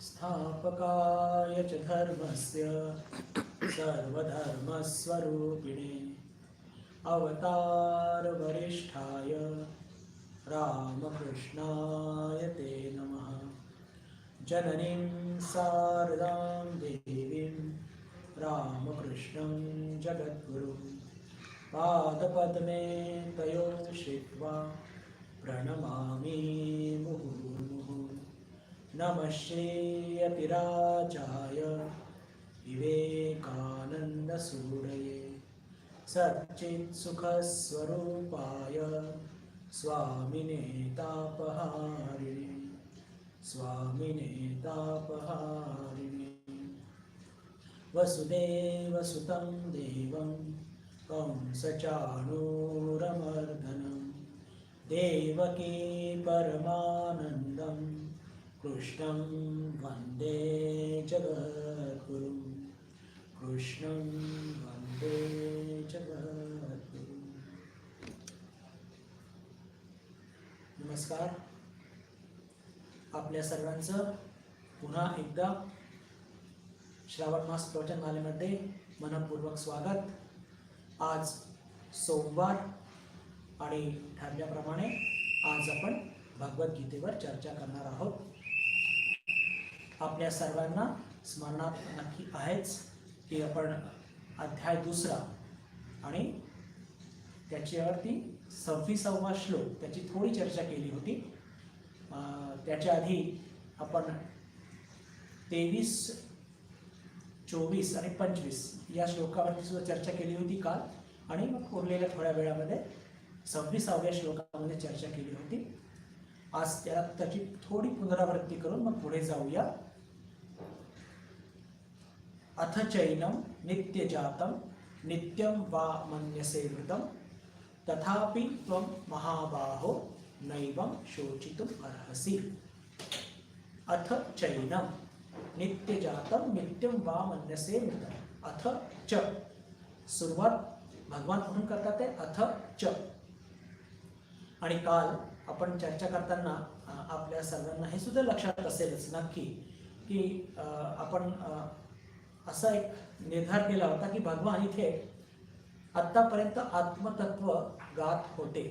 स्थापकाय च धर्मस्य सर्वधर्मस्वरूपिणे अवतारवरिष्ठाय रामकृष्णाय ते नमः। जननीं शारदां देवीं रामकृष्णं जगद्गुरुं पादपद्मे तयो श्रित्वा प्रणमामि मुहुर्मुहुः। नमः श्रीयतिराजाय विवेकानन्दसूरये सच्चित्सुखस्वरूपाय स्वामिने तापहारिणे वसुदेवसुतं देवं कंसचाणूरमर्दनं देवकी परमानन्दं कृष्णं वन्दे जगद्गुरुं नमस्कार. आपल्या सर्वांचं पुन्हा एकदा श्रावण मास प्रवचनमालेमध्ये मनपूर्वक स्वागत. आज सोमवार आणि ठरल्याप्रमाणे आज आपण भगवद्गीतेवर चर्चा करणार आहोत. आपल्या सर्वांना स्मरणात नक्की आहेच की आपण अध्याय 2 आणि त्याच्यावरती 26वा श्लोक त्याची थोडी चर्चा केली होती. त्याच्या आधी आपण 23, 24 आणि 25 या श्लोकावरती सुद्धा चर्चा केली होती काल, आणि मग उरलेल्या थोड्या वेळामध्ये 26व्या श्लोकामध्ये चर्चा केली होती. आज त्याची थोडी पुनरावृत्ती करून मग पुढे जाऊया. अथ चैनं नित्यजातं नित्यं वा मन्यसे मृतं तथापि त्वं महाबाहो नैवं शोचितुम् अर्हसि. अथ चैनं नित्यजातं नित्यं वा मन्यसे मृतं. अथ च सुरुवात भगवान म्हणून करतात ते अथ च. आणि काल आपण चर्चा करताना आपल्या सर्वांना हे सुद्धा लक्षात असेलच नक्की की आपण असा एक निर्धार केला होता की भगवान इथे आतापर्यंत आत्मतत्व गात होते,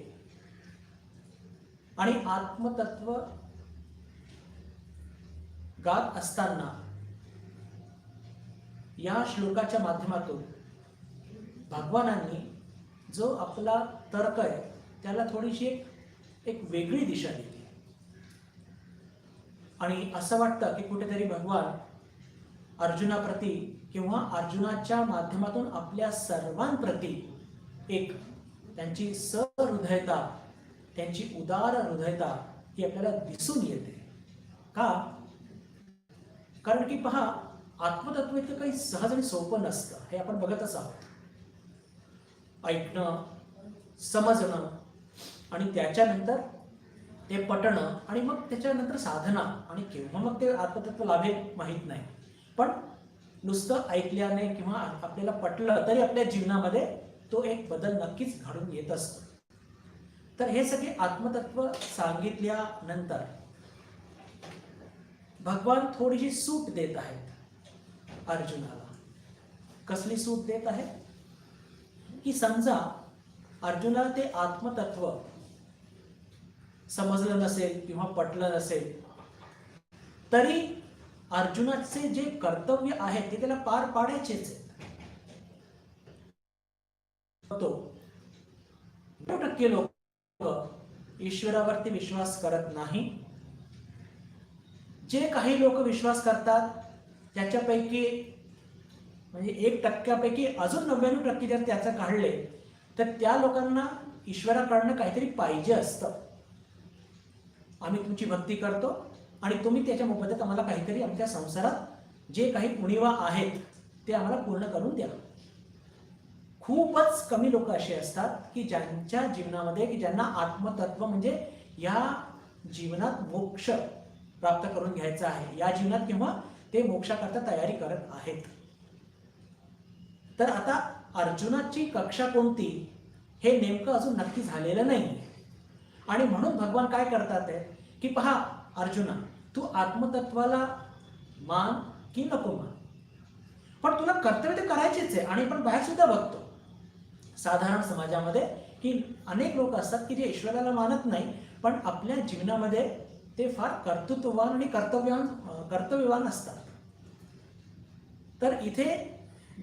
आणि आत्मतत्व गात असताना या श्लोकाच्या माध्यमातून भगवानांनी जो आपला तर्क आहे त्याला थोडीशी एक वेगळी दिशा दिली. आणि असं वाटतं की कुठेतरी भगवान अर्जुनाप्रती किंवा अर्जुनाच्या माध्यमातून आपल्या सर्वांप्रती एक त्यांची सहृदयता, त्यांची उदार हृदयता ही आपल्याला दिसून येते. का? कारण की पहा, आत्मतत्व इतकं काही सहज आणि सोपं नसतं. हे आपण बघतच आहोत. ऐकणं, समजणं आणि त्याच्यानंतर ते पटणं आणि मग त्याच्यानंतर साधना, आणि केव्हा मग ते आत्मतत्व लाभेल माहीत नाही. पण नुसतं ऐकल्याने किंवा आपल्याला पटलं तरी आपल्या जीवनामध्ये तो एक बदल नक्कीच घडून येत असतो. तर हे सगळे आत्मतत्व सांगितल्यानंतर भगवान थोडीशी सूट देत आहेत अर्जुनाला. कसली सूट देत आहेत? की समजा अर्जुनाला ते आत्मतत्व समजलं नसेल किंवा पटलं नसेल तरी अर्जुनाचे जे कर्तव्य आहे ते त्याला पार पाडायचेच आहे. 9% लोक ईश्वरावरती विश्वास करत नाही. जे काही लोक विश्वास करतात त्याच्यापैकी म्हणजे 1% अजून 99% जर त्याचं काढले तर त्या लोकांना ईश्वराकडनं काहीतरी पाहिजे असतं. आम्ही तुमची भक्ती करतो आणि तुम्ही त्याच्या मोबदल्यात आम्हाला काहीतरी आमच्या संसारात जे काही उणिवा आहेत ते आम्हाला पूर्ण करून द्या. खूपच कमी लोक असे असतात की ज्यांच्या जीवनामध्ये की ज्यांना आत्मतत्व म्हणजे या जीवनात मोक्ष प्राप्त करून घ्यायचा आहे, या जीवनात किंवा ते मोक्षाकरता तयारी करत आहेत. तर आता अर्जुनाची कक्षा कोणती हे नेमकं अजून नक्की झालेलं नाही. आणि म्हणून भगवान काय करतात की पहा अर्जुना, तू आत्मतत्वाला मान की नको मान, पण तुला कर्तव्य ते करायचेच आहे. आणि आपण बाहेर सुद्धा बघतो साधारण समाजामध्ये की अनेक लोक असतात की जे ईश्वराला मानत नाही, पण आपल्या जीवनामध्ये ते फार कर्तृत्ववान आणि कर्तव्यवान असतात. तर इथे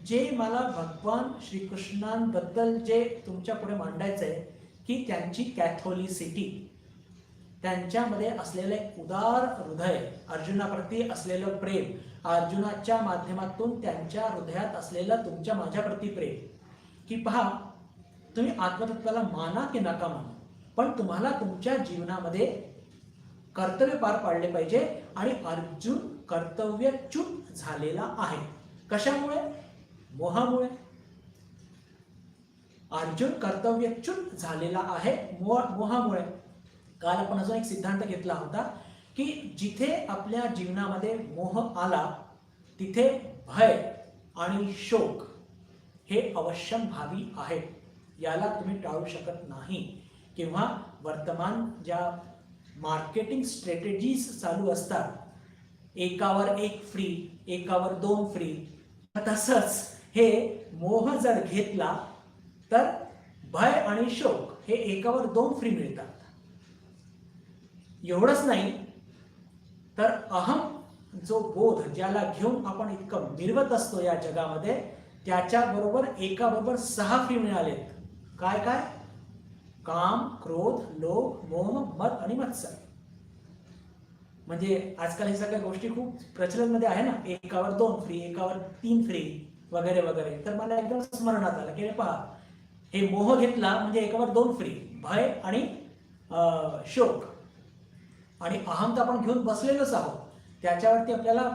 जे मला भगवान श्रीकृष्णांबद्दल जे तुमच्या पुढे मांडायचं आहे की त्यांची कॅथोलिसिटी, त्यांच्यामध्ये असलेले उदार हृदय, अर्जुनाप्रती असलेलं प्रेम, अर्जुनाच्या माध्यमातून त्यांच्या हृदयात असलेलं तुमच्या माझ्याप्रती प्रेम, की पहा तुम्ही आत्मतत्वाला माना की नका माना, पण तुम्हाला तुमच्या जीवनामध्ये कर्तव्य पार पाडले पाहिजे. आणि अर्जुन कर्तव्यच्युत झालेला आहे. कशामुळे? मोहामुळे. अर्जुन कर्तव्यच्युत झालेला आहे मोहामुळे. काल आपण अजून एक सिद्धांत घेतला होता की जिथे आपल्या जीवनामध्ये मोह आला तिथे भय आणि शोक हे अवश्यंभावी आहे. याला तुम्ही टाळू शकत नाही. किंवा वर्तमान ज्या मार्केटिंग स्ट्रॅटेजीज चालू असतात, एकावर एक फ्री, एकावर दोन फ्री, तसंच हे मोह जर घेतला तर भय आणि शोक हे एकावर दोन फ्री मिळतात. एवढंच नाही तर अहम जो बोध ज्याला घेऊन आपण इतकं मिरवत असतो या जगामध्ये, त्याच्याबरोबर एकाबरोबर 6 फ्री मिळालेत. काय काय? काम, क्रोध, लोभ, मोह, मद आणि मत्सर. म्हणजे आजकाल हे सगळ्या गोष्टी खूप प्रचलनमध्ये आहे ना, एकावर 2 फ्री, एकावर 3 फ्री वगैरे वगैरे. तर मला एकदम स्मरणात आलं की पहा, हे मोह घेतला म्हणजे एकावर 2 फ्री, भय आणि शोक. आणि अहम तर आपण घेऊन बसलेलोच आहोत, त्याच्यावरती आपल्याला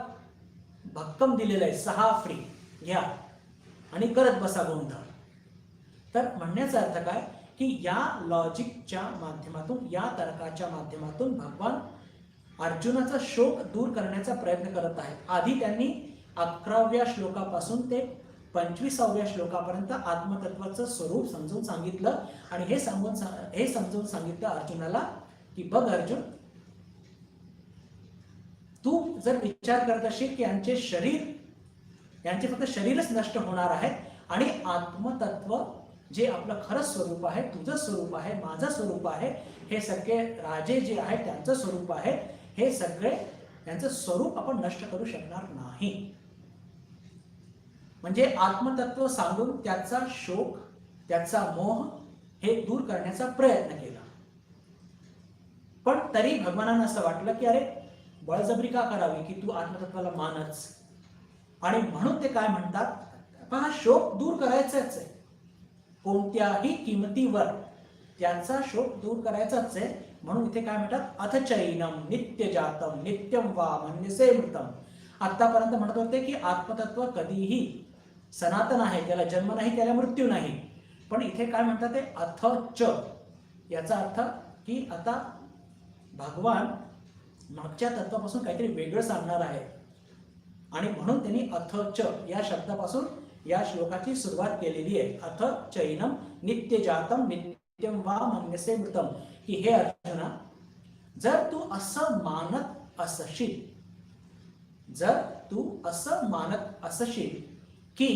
भक्कम दिलेलं आहे 6 फ्री घ्या आणि करत बसा गोंधळ. तर म्हणण्याचा अर्थ काय की या लॉजिकच्या माध्यमातून, या तर्काच्या माध्यमातून भगवान अर्जुनाचा शोक दूर करण्याचा प्रयत्न करत आहेत. आधी त्यांनी 11व्या श्लोकापासून ते 25व्या श्लोकापर्यंत आत्मतत्वाचं स्वरूप समजून सांगितलं. आणि हे समजून सांगितलं अर्जुनाला की बघ अर्जुन, तू जर विचार करत असेल की यांचे फक्त शरीरच नष्ट होणार आहे आणि आत्मतत्व जे आपलं खरं स्वरूप आहे, तुझं स्वरूप आहे, माझं स्वरूप आहे, हे सगळे राजे जे आहेत त्यांचं स्वरूप आहे, हे सगळे त्यांचं स्वरूप आपण नष्ट करू शकणार नाही. म्हणजे आत्मतत्व सांगून त्याचा शोक, त्याचा मोह हे दूर करण्याचा प्रयत्न केला. पण तरी भगवानांना असं वाटलं की अरे बळजबरी का करावी की तू आत्मतत्वाला मानच. आणि म्हणून ते काय म्हणतात, पहा शोक दूर करायचाच आहे कोणत्याही किमतीवर, त्यांचा शोक दूर करायचाच आहे. म्हणून इथे काय म्हणतात, अथ चैनम नित्य जातम नित्यम वा मन्यसे मृतम. आतापर्यंत म्हणत होते की आत्मतत्व कधीही सनातन आहे, त्याला जन्म नाही, त्याला मृत्यू नाही. पण इथे काय म्हणतात ते अथ च, याचा अर्थ की आता भगवान मागच्या तत्वापासून काहीतरी वेगळं सांगणार आहे. आणि म्हणून त्यांनी अथ च या शब्दापासून या श्लोकाची सुरुवात केलेली आहे. अथ चैनम नित्य जातम नित्यम वा मन्यसे मृतम, की हे अर्जुना, जर तू असं मानत असशील, जर तू असं मानत असशील की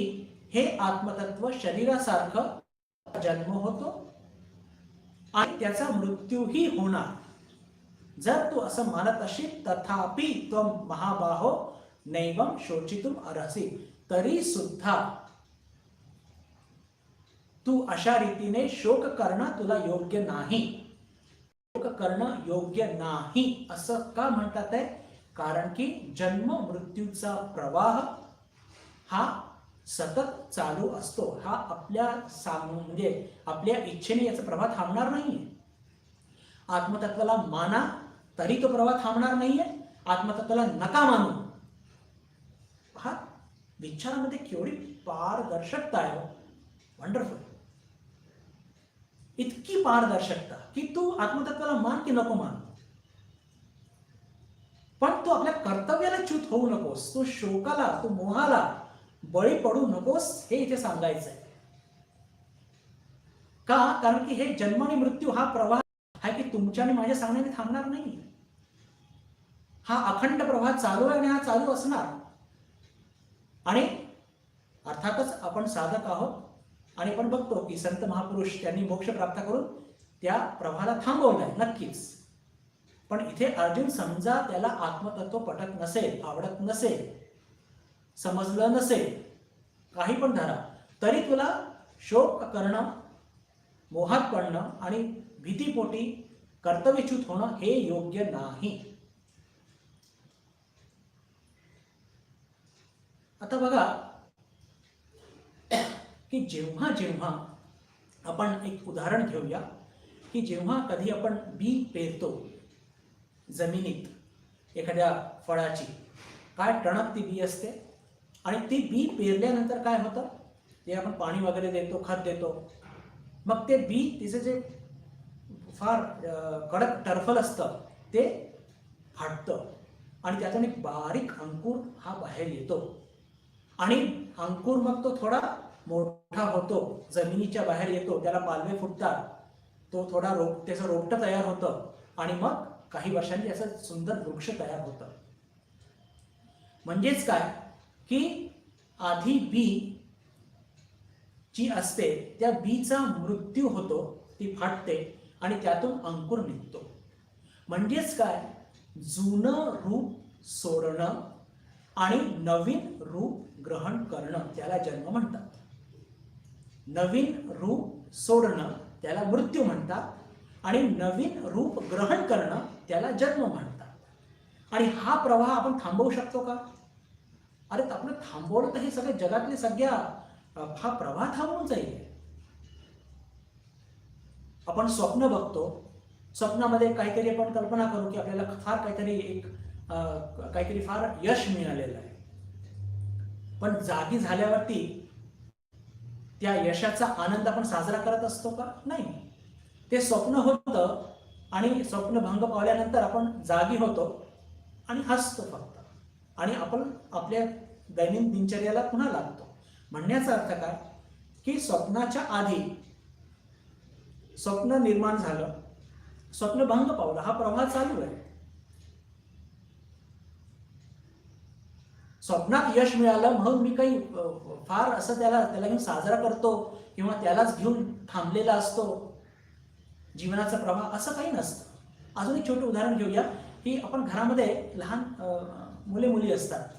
हे आत्मतत्व शरीरासारखं जन्म होतो आणि त्याचा मृत्यूही होणार, जर तू असं मानत असशील, तथापि त्वम महाबाहो नैवम शोचितुम अर्हसि, तरी सुद्धा तू अशा रीतीने शोक करणं तुला योग्य नाही. शोक करणं योग्य नाही असं का म्हणतात आहे? कारण की जन्म मृत्यूचा प्रवाह हा सतत चालू असतो. हा म्हणजे आपल्या इच्छेने याचा प्रवाह थांबणार नाहीये. आत्मतत्वाला माना तरी तो प्रवाह थांबणार नाहीये, आत्मतत्वाला नका मानू. हा विचारामध्ये केवढी पारदर्शकता आहे. वंडरफुल. इतकी पारदर्शकता की तू आत्मतत्वाला मान की नको मान, पण तू आपल्या कर्तव्याला च्युत होऊ नकोस, तू शोकाला, तू मोहाला बळी पडू नकोस, हे इथे सांगायचंय. का? कारण की हे जन्म आणि मृत्यू हा प्रवाह आहे की तुमच्या आणि माझ्या सांगण्याने थांबणार नाही. हा अखंड प्रवाह चालू आहे आणि हा चालू असणार. आणि अर्थातच आपण साधक आहोत आणि आपण बघतो की संत महापुरुष त्यांनी मोक्ष प्राप्त करून त्या प्रवाहाला थांबवलंय नक्कीच. पण इथे अर्जुन समजा त्याला आत्मतत्व पटत नसेल, आवडत नसेल, समजलं नसेल, काही पण धरा, तरी तुला शोक करणं, मोहात पडणं आणि भीतीपोटी कर्तव्यच्युत होणं हे योग्य नाही. आता बघा की जेव्हा जेव्हा आपण एक उदाहरण घेऊया की जेव्हा कधी आपण बी पेरतो जमिनीत एखाद्या फळाची, काय टणक ती बी असते आणि ती बी पेरल्यानंतर काय होतं, ते आपण पाणी वगैरे देतो, खत देतो, मग ते बी तिचे जे फार कडक टरफल असतं ते फाटतं आणि त्यातून एक बारीक अंकुर हा बाहेर येतो आणि अंकुर मग तो थोडा मोठा होतो, जमिनीच्या बाहेर येतो, त्याला पालवे फुटतात, तो थोडा त्याचं रोपटं तयार होतं आणि मग काही वर्षांनी असं सुंदर वृक्ष तयार होतं. म्हणजेच काय की आधी बी जी असते त्या बीचा मृत्यू होतो, ती फाटते आणि त्यातून अंकुर निघतो. म्हणजेच काय, जुनं रूप सोडणं आणि नवीन रूप ग्रहण करणं त्याला जन्म म्हणतात. नवीन रूप सोडणं त्याला मृत्यू म्हणतात आणि नवीन रूप ग्रहण करणं त्याला जन्म म्हणतात. आणि हा प्रवाह आपण थांबवू शकतो का? अरे आपण थांबवलं तर हे सगळे जगातले सगळ्या हा प्रवाह थांबून जाईल. आपण स्वप्न बघतो, स्वप्नामध्ये काहीतरी आपण कल्पना करू की आपल्याला फार काहीतरी फार यश मिळालेलं आहे, पण जागी झाल्यावरती त्या यशाचा आनंद आपण साजरा करत असतो का? नाही. ते स्वप्न होतं आणि स्वप्न भंग पावल्यानंतर आपण जागी होतो आणि हसतो फक्त आणि आपण आपल्या दैनंदिन दिनचर्याला पुन्हा लागतो. म्हणण्याचा अर्थ काय की स्वप्नाच्या आधी स्वप्न निर्माण झालं, स्वप्न भंग पावलं, हा प्रवाह चालू आहे. स्वप्नात यश मिळालं म्हणून मी काही फार असं त्याला घेऊन साजरा करतो किंवा त्यालाच घेऊन थांबलेला असतो जीवनाचा प्रवाह, असं काही नसतं. अजून एक छोटं उदाहरण घेऊया की आपण घरामध्ये लहान मुले मुली असतात,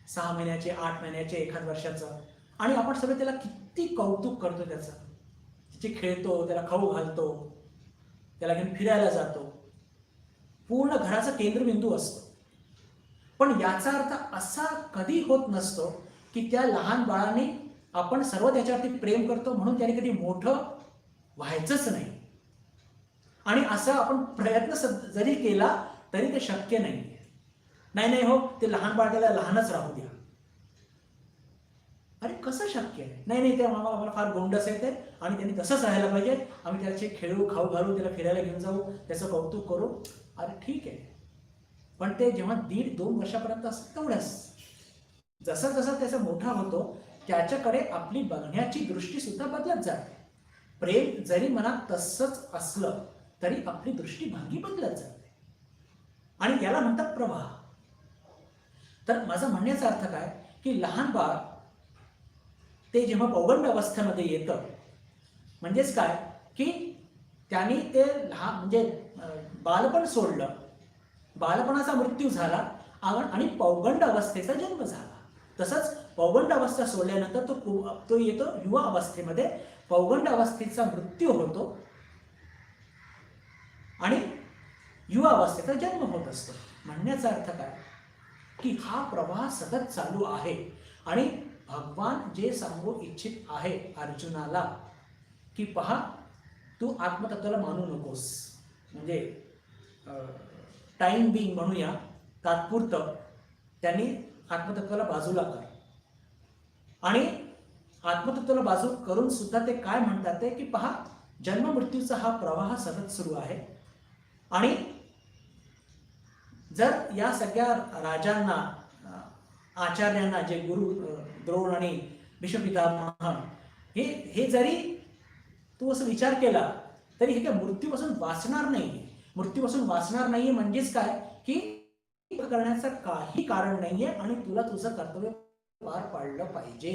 6 महिन्याचे, 8 महिन्याचे, 1 वर्षाचं, आणि आपण सगळे त्याला किती कौतुक करतो, त्याचे खेळतो, त्याला खाऊ घालतो, त्याला घेऊन फिरायला जातो, पूर्ण घराचा केंद्रबिंदू असतो. पण याचा अर्थ असा कधी होत नसतो की त्या लहान बाळाने आपण सर्व त्याच्यावरती प्रेम करतो म्हणून त्याने कधी मोठं व्हायचंच नाही, आणि असं आपण प्रयत्न जरी केला तरी ते शक्य नाही. नाही हो, ते लहान बाळ त्याला लहानच राहू द्या. अरे कसं शक्य आहे? नाही ते आम्हाला फार गोंडस येते आणि त्यांनी तसंच राहायला पाहिजे, आम्ही त्याचे खेळू, खाऊ घालू, त्याला फिरायला घेऊन जाऊ, त्याचं कौतुक करू. अरे ठीक आहे, पण ते जेव्हा 1.5-2 वर्षापर्यंत असतं तेवढंच. जसं जसं त्याचा मोठा होतो त्याच्याकडे आपली बघण्याची दृष्टी सुद्धा बदलत जाते. प्रेम जरी मनात तसंच असलं तरी आपली दृष्टीभंगी बदलत जाते आणि याला म्हणतात प्रवाह. तर माझा म्हणण्याचा अर्थ काय की लहान बाळ ते जेव्हा पौगंड अवस्थेमध्ये येतं, म्हणजेच काय की त्यांनी ते लहान म्हणजे बालपण सोडलं, बालपणाचा मृत्यू झाला आणि पौगंड अवस्थेचा जन्म झाला. तसंच पौगंड अवस्था सोडल्यानंतर तो येतो युवा अवस्थेमध्ये, पौगंड अवस्थेचा मृत्यू होतो आणि युवा अवस्थेचा जन्म होत असतो. म्हणण्याचा अर्थ काय की हा प्रवाह सतत चालू आहे आणि भगवान जे सांगू इच्छित आहे अर्जुनाला की पहा, तू आत्मतत्वाला मानू नकोस, म्हणजे टाइम बिंग म्हणूया, तात्पुरतं त्यांनी आत्मतत्वाला बाजूला कर. आणि आत्मतत्वाला बाजू करून सुद्धा ते काय म्हणतात ते की पहा, जन्म मृत्यूचा हा प्रवाह सतत सुरू आहे आणि जर या सगळ्या राजांना, आचार्यांना, जे गुरु द्रोण आणि भीष्म पितामह, हे जरी तू असं विचार केला तरी हे काय मृत्यूपासून वाचणार नाही. मृत्यूपासून वाचणार नाहीये म्हणजेच काय की करण्याचं काही कारण नाहीये आणि तुला तुझं कर्तव्य पार पाडलं पाहिजे.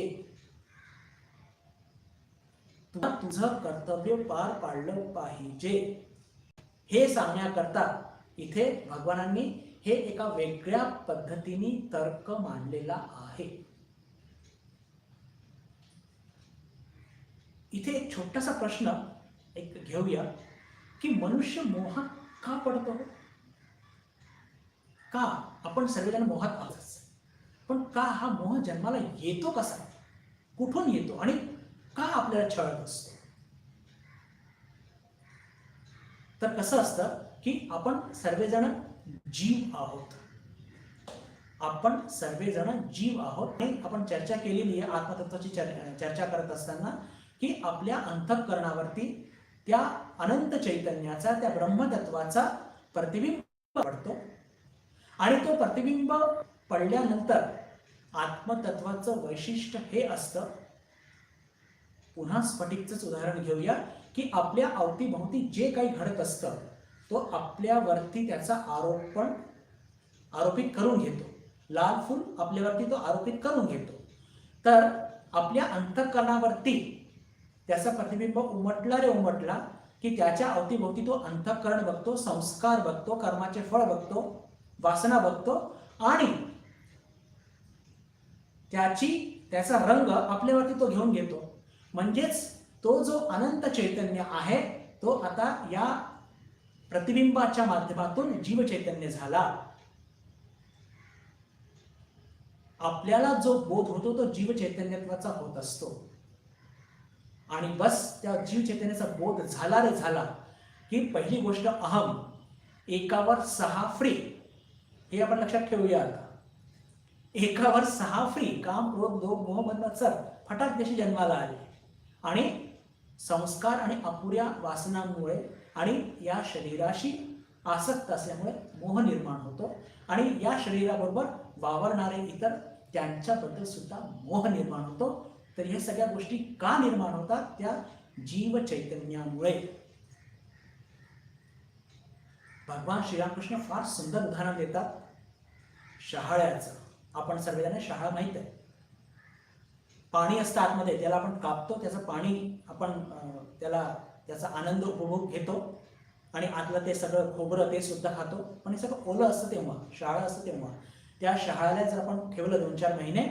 तुला तुझं कर्तव्य पार पाडलं पाहिजे हे सांगण्याकरता इथे भगवानांनी हे एका वेगळ्या पद्धतीने तर्क मांडलेला आहे. इथे एक छोटासा प्रश्न एक घेऊया की मनुष्य मोहात का पडतो? का आपण सर्वजण मोहात आहोत, पण का हा मोह जन्माला येतो कसा, कुठून येतो आणि का आपल्याला छळत असतो? तर कसं असतं की आपण सर्वजण जीव आहोत. आपण सर्वजण जीव आहोत आणि आपण चर्चा केलेली आहे आत्मतत्वाची चर्चा करत असताना की आपल्या अंतःकरणावरती त्या अनंत चैतन्याचा, त्या ब्रह्मतत्वाचा प्रतिबिंब पडतो आणि तो प्रतिबिंब पडल्यानंतर आत्मतत्वाचं वैशिष्ट्य हे असतं. पुन्हा स्फटिकचं उदाहरण घेऊया की आपल्या अवतीभोवती जे काही घडत असतं तो आपल्यावरती त्याचा आरोपित करून घेतो. लाल फूल आपल्यावरती तो आरोपित करून घेतो. तर आपल्या अंतःकरणावरती त्याचा प्रतिबिंब उमटला रे उमटला की त्याच्या अवतीभोवती तो अंतःकरण बघतो, संस्कार बघतो, कर्माचे फळ बघतो, वासना बघतो आणि त्याचा रंग आपल्यावरती तो घेऊन घेतो. म्हणजेच तो जो अनंत चैतन्य आहे तो आता या प्रतिबिंबाच्या माध्यमातून जीव चैतन्य झाला. आपल्याला जो बोध होतो तो जीव चैतन्यत्वाचा होत असतो आणि बस त्या जीव चैतन्याचा बोध झाला रे झाला की पहिली गोष्ट अहम, एकावर 6 फ्री. हे आपण लक्षात ठेवूया. आता एकावर 6 फ्री, काम क्रोध लोभ मोह मद मत्सर फटाक देशी जन्माला आले आणि संस्कार आणि अपुऱ्या वासनांमुळे आणि या शरीराशी आसक्त असल्यामुळे मोह निर्माण होतो आणि या शरीराबरोबर वावरणारे इतर त्यांच्याबद्दल सुद्धा मोह निर्माण होतो. तर हे सगळ्या गोष्टी का निर्माण होतात? त्या जीव चैतन्यामुळे. भगवान श्रीरामकृष्ण फार सुंदर उदाहरण देतात शहाळ्याचं. आपण सर्वजण शहाळा माहित आहे. पाणी असतं आतमध्ये, त्याला आपण कापतो, त्याचं पाणी आपण त्याचा आनंद उपभोग घेतो आणि आतलं ते सगळं खोबरं ते सुद्धा खातो. पण हे सगळं ओलं असतं तेव्हा, शहाळा असतं तेव्हा. त्या शहाळ्याला जर आपण ठेवलं 2-4 महिने,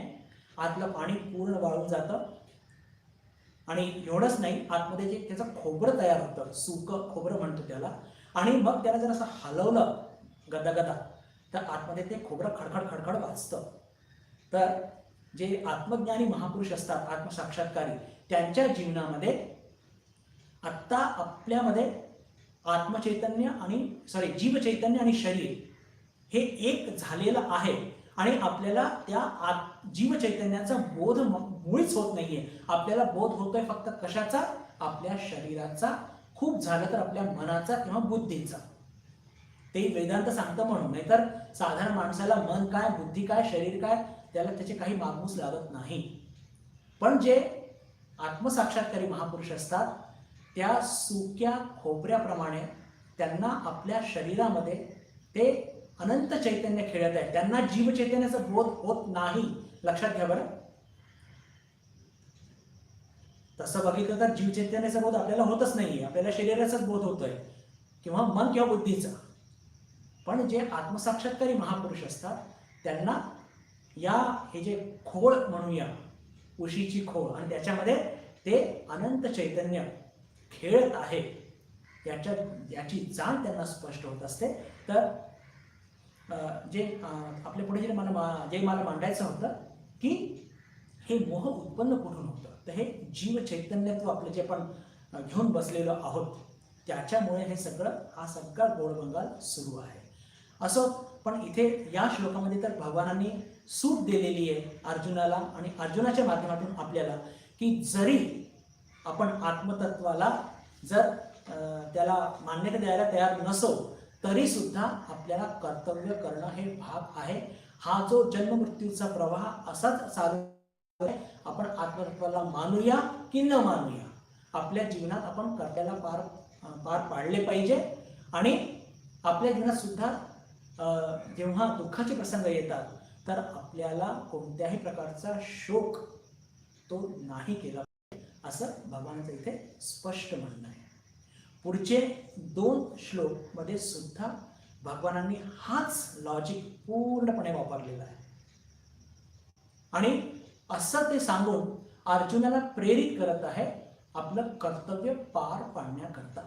आतलं पाणी पूर्ण वाळून जातं आणि एवढंच नाही, आतमध्ये जे त्याचं खोबरं तयार होतं, सुकं खोबरं म्हणतो त्याला, आणि मग त्याला जर असं हलवलं गदागदा तर आतमध्ये ते खोबरं खडखड खडखड वाजतं. तर जे आत्मज्ञानी महापुरुष असतात, आत्मसाक्षात्कारी, त्यांच्या जीवनामध्ये आत्ता आपल्यामध्ये आत्मचैतन्य आणि जीव चैतन्य आणि शरीर हे एक झालेलं आहे आणि आपल्याला त्या जीव चैतन्याचा बोध मुळीच होत नाहीये. आपल्याला बोध होतोय फक्त कशाचा? आपल्या शरीराचा, खूप झालं तर आपल्या मनाचा किंवा बुद्धीचा. ते वेदांत सांगतं म्हणून. नाहीतर साधारण माणसाला मन काय, बुद्धी काय, शरीर काय, त्याला त्याचे काही मागमूस लागत नाही. पण जे आत्मसाक्षात्कारी महापुरुष असतात त्या सुक्या खोबऱ्याप्रमाणे त्यांना आपल्या शरीरामध्ये ते अनंत चैतन्य खेळत आहे. त्यांना जीव चैतन्याचा बोध होत नाही. लक्षात घ्या बरं. तसं बघितलं तर जीव चैतन्याचा बोध आपल्याला होतच नाहीये, आपल्याला शरीराचाच बोध होतोय किंवा मन किंवा बुद्धीचा. पण जे आत्मसाक्षात्कारी महापुरुष असतात त्यांना हे जे खोळ म्हणूया, उशीची खोळ, आणि त्याच्यामध्ये ते अनंत चैतन्य खेळत आहे याची जाण त्यांना स्पष्ट होत असते. तर जे आपल्या पुढे जे मला मांडायचं होतं की हे मोह उत्पन्न कुठून होतं, तर हे जीव चैतन्यत्व आपलं जे आपण घेऊन बसलेलो आहोत त्याच्यामुळे हा सगळा गोळबंगाल सुरू आहे. असो, पण इथे या श्लोकामध्ये तर भगवानांनी सूट दिलेली आहे अर्जुनाला आणि अर्जुनाच्या माध्यमातून आपल्याला की जरी आपण आत्मतत्वाला जर त्याला मान्यता द्यायला तयार नसो तरी सुद्धा आपल्याला कर्तव्य करणं हे भाग आहे. हा जो जन्म मृत्यूचा प्रवाह असाच चालू आहे. आपण आत्मतत्वाला मानूया की न मानूया, आपल्या जीवनात आपण कर्तव्याला पार पाडले पाहिजे आणि आपल्या जीवनात सुद्धा जेव्हा दुःखाचे प्रसंग येतात तर आपल्याला कोणत्याही प्रकारचा शोक तो नाही केला असं भगवानाचं इथे स्पष्ट म्हणणं आहे. पुढचे 2 श्लोक मध्ये सुद्धा भगवानांनी हाच लॉजिक पूर्णपणे वापरलेला आहे आणि असं ते सांगून अर्जुनाला प्रेरित करत आहे आपलं कर्तव्य पार पाडण्याकरता.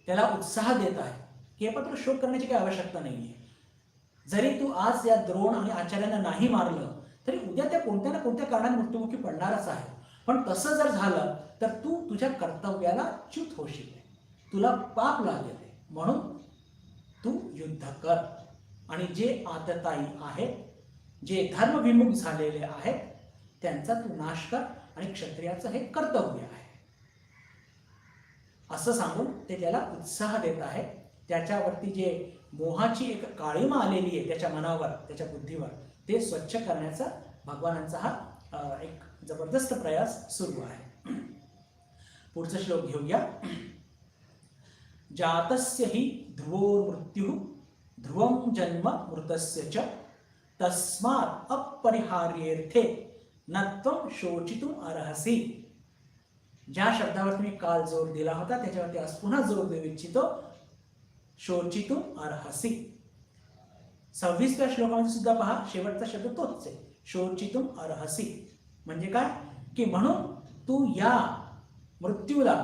त्याला उत्साह देत आहे की आपण तुला शोक करण्याची काही आवश्यकता नाहीये. जरी तू आज या द्रोण आणि आचार्यांना नाही मारलं तरी उद्या त्या कोणत्या ना कोणत्या कारणाने मृत्युमुखी पडणारच आहे. पण तसं जर झालं तर तू तुझ्या कर्तव्याला च्युत होशील, तुला पाप लागेल, म्हणून तू युद्ध कर. आणि जे आततायी आहेत, जे धर्मविमुख झालेले आहेत, त्यांचा तू नाश कर आणि क्षत्रियाचं हे कर्तव्य आहे असं सांगून ते त्याला उत्साह देत आहे. त्याच्यावरती जे मोहाची एक काळीमा आलेली आहे त्याच्या मनावर, त्याच्या बुद्धीवर, ते स्वच्छ करण्याचा भगवानांचा हा एक जबरदस्त प्रयास सुरू आहे. पुढचा श्लोक घेऊया. जातस्य हि ध्रुवो मृत्यु ध्रुवं जन्म मृतस्य च तस्मात् अपरिहार्येर्थे न त्वं शोचितुम अर्हसि. ज्या शब्दावरती मी काल जोर दिला होता त्याच्यावरती आज पुन्हा जोर देऊ इच्छितो. शोचितुम अर्हसि. 26व्या श्लोकामध्ये सुद्धा पहा शेवटचा शब्द तोच आहे, शोचितुम अर्हसि. म्हणजे काय की म्हणून तू या मृत्यूला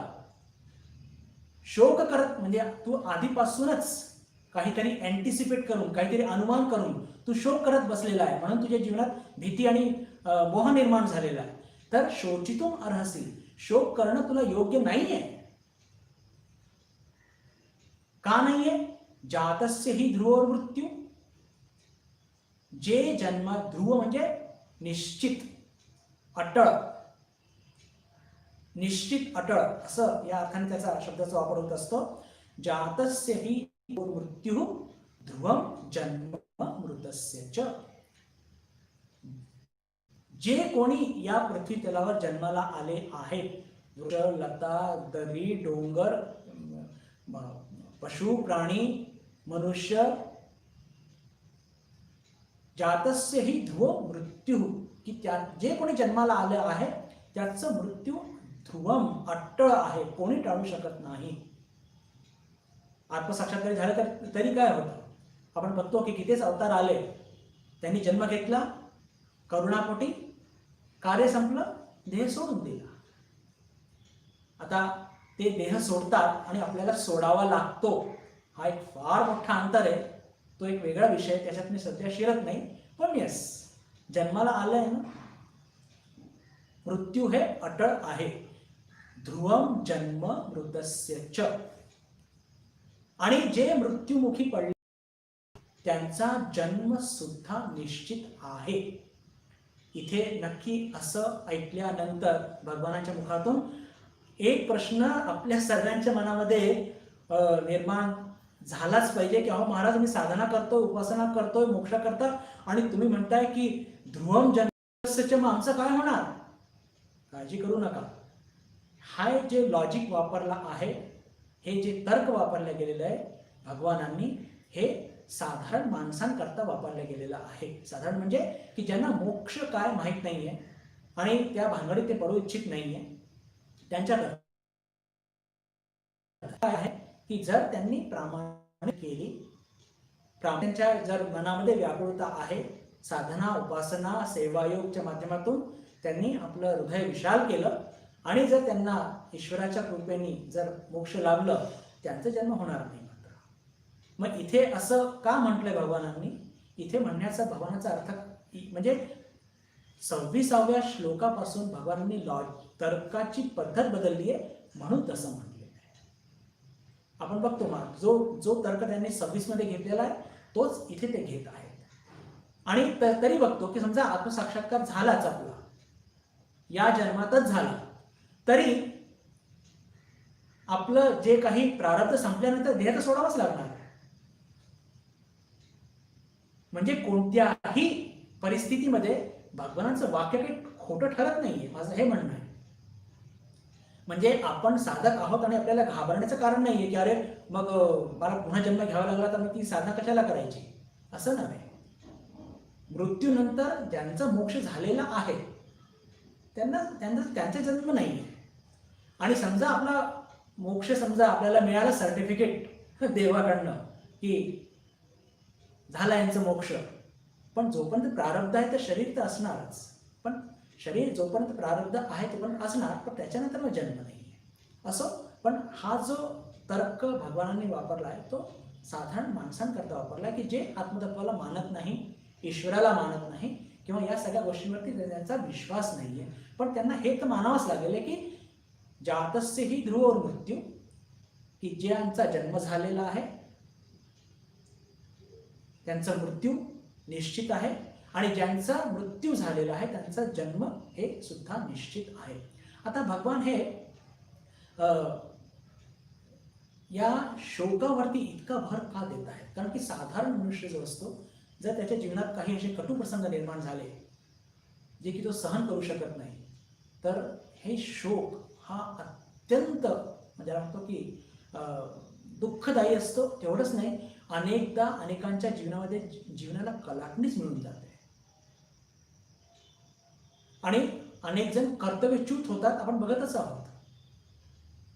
शोक करत, म्हणजे तू आधीपासूनच काहीतरी अँटिसिपेट करून, काहीतरी अनुमान करून तू शोक करत बसलेला आहे, म्हणून तुझ्या जीवनात भीती आणि मोह निर्माण झालेला आहे. तर शोचितुम अर्हसि, शोक करणं तुला योग्य नाहीये. का नाहीये? जातस्य हि ध्रुवो मृत्यू. जे जन्म, ध्रुव म्हणजे निश्चित, अटळ, निश्चित अटळ असं या अर्थाने त्याचा शब्दाचा वापर होत असतो. जातस्य हि मृत्यु ध्रुवं जन्म मृतस्य च. जे कोणी या पृथ्वी तलावर जन्माला आले आहेत, वृक्ष, लता, दरी, डोंगर, पशु, प्राणी, मनुष्य, जातस्य हि ध्रुव मृत्यू, की त्या जे कोणी जन्माला आले आहे त्याचं मृत्यू ध्रुवम, अट्टळ आहे, कोणी टाळू शकत नाही. आत्मसाक्षात्कार झालं तरी काय होतं? आपण बघतो की कितीच अवतार आले, त्यांनी जन्म घेतला, करुणापोटी कार्य संपलं, देह सोडून दिला. आता ते देह सोडतात आणि आपल्याला सोडावा लागतो, हा एक फार मोठा अंतर आहे. तो एक वेगळा विषय, त्याच्यात मी सध्या शिरत नाही. पण यस, जन्माला आलंय ना, मृत्यू हे अटळ आहे. ध्रुवम जन्म मृतस्य च. आणि जे मृत्युमुखी पडले त्यांचा जन्म सुद्धा निश्चित आहे. इथे नक्की असं ऐकल्यानंतर भगवानाच्या मुखातून एक प्रश्न आपल्या सगळ्यांच्या मनामध्ये निर्माण झालाच पाहिजे की अहो महाराज, मी साधना करतोय, उपासना करतोय, मोक्ष करता, आणि तुम्ही म्हणताय की ध्रुवम जन्मस्य, मग आमचं काय होणार? काळजी करू नका. हा जे लॉजिक वापरला आहे, हे जे तर्क वापरले गेलेलं आहे भगवानांनी, हे साधारण माणसांकरता वापरलं गेलेलं आहे. साधारण म्हणजे की ज्यांना मोक्ष काय माहीत नाहीये आणि त्या भानगडीत ते पडू इच्छित नाहीये, त्यांच्याकरता काय आहे की जर त्यांनी प्रामाणिक केली, त्यांच्या जर मनामध्ये व्याकुळता आहे, साधना, उपासना, सेवायोगच्या माध्यमातून त्यांनी आपलं हृदय विशाल केलं आणि जर त्यांना ईश्वराच्या कृपेने जर मोक्ष लाभलं, त्यांचा जन्म होणार नाही. मात्र मग इथे असं का म्हटलंय भगवानांनी? इथे म्हणण्याचा भगवानाचा अर्थ म्हणजे 26व्या श्लोकापासून भगवानांनी तर्काची पद्धत बदलली आहे, म्हणून तसं म्हटलेलं आहे. आपण बघतो मग जो तर्क त्यांनी 26 मध्ये घेतलेला आहे तोच इथे ते घेत आहेत. आणि तरी बघतो की समजा आत्मसाक्षात्कार झालाच आपला, या जन्मातच झाला, तरी आपलं जे काही प्रारब्ध संपल्यानंतर देह तर सोडावाच लागणार. म्हणजे कोणत्याही परिस्थितीमध्ये भगवानाचं वाक्य काही खोटं ठरत नाहीये, माझं हे म्हणणं आहे. म्हणजे आपण साधक आहोत आणि आपल्याला घाबरण्याचं कारण नाहीये की अरे मग मला पुन्हा जन्म घ्यावा लागला तर मग ती साधना कशाला करायची, असं नव्हे. मृत्यूनंतर ज्यांचा मोक्ष झालेला आहे त्यांना त्यांचा जन्म नाहीये. आणि समजा आपला मोक्ष समजा आपल्याला मिळालं सर्टिफिकेट देवाकडनं की झाला यांचं मोक्ष, पण जोपर्यंत प्रारब्ध आहे तर शरीर तर असणारच. पण शरीर जोपर्यंत प्रारब्ध आहे तोपर्यंत असणार, पण त्याच्यानंतर मग जन्म नाही असो. पण हा जो तर्क भगवानांनी वापरला आहे तो साधारण माणसांकरता वापरला की जे आत्मतत्वाला मानत नाही, ईश्वराला मानत नाही किंवा या सगळ्या गोष्टींवरती त्यांचा विश्वास नाहीये. पण त्यांना हे तर मानावंच लागेल की जातस्य हि ध्रुवोर मृत्यू, की ज्यांचा जन्म झालेला आहे त्यांचा मृत्यू निश्चित आहे, आणि ज्यांचा मृत्यू झालेला आहे त्यांचा जन्म हे सुद्धा निश्चित आहे. आता भगवान हे या शोकावरती इतका भर का देत आहेत? कारण की साधारण मनुष्य जो असतो, जर त्याच्या जीवनात काही असे कटू प्रसंग निर्माण झाले जे की तो सहन करू शकत नाही, तर हे शोक हा अत्यंत म्हणजे म्हणतो की दुःखदायी असतो. तेवढंच नाही, अनेकदा अनेकांच्या जीवनामध्ये जीवनाला कलाटणीच मिळून जाते आणि अनेक जण कर्तव्यच्युत होतात. आपण बघतच आहोत.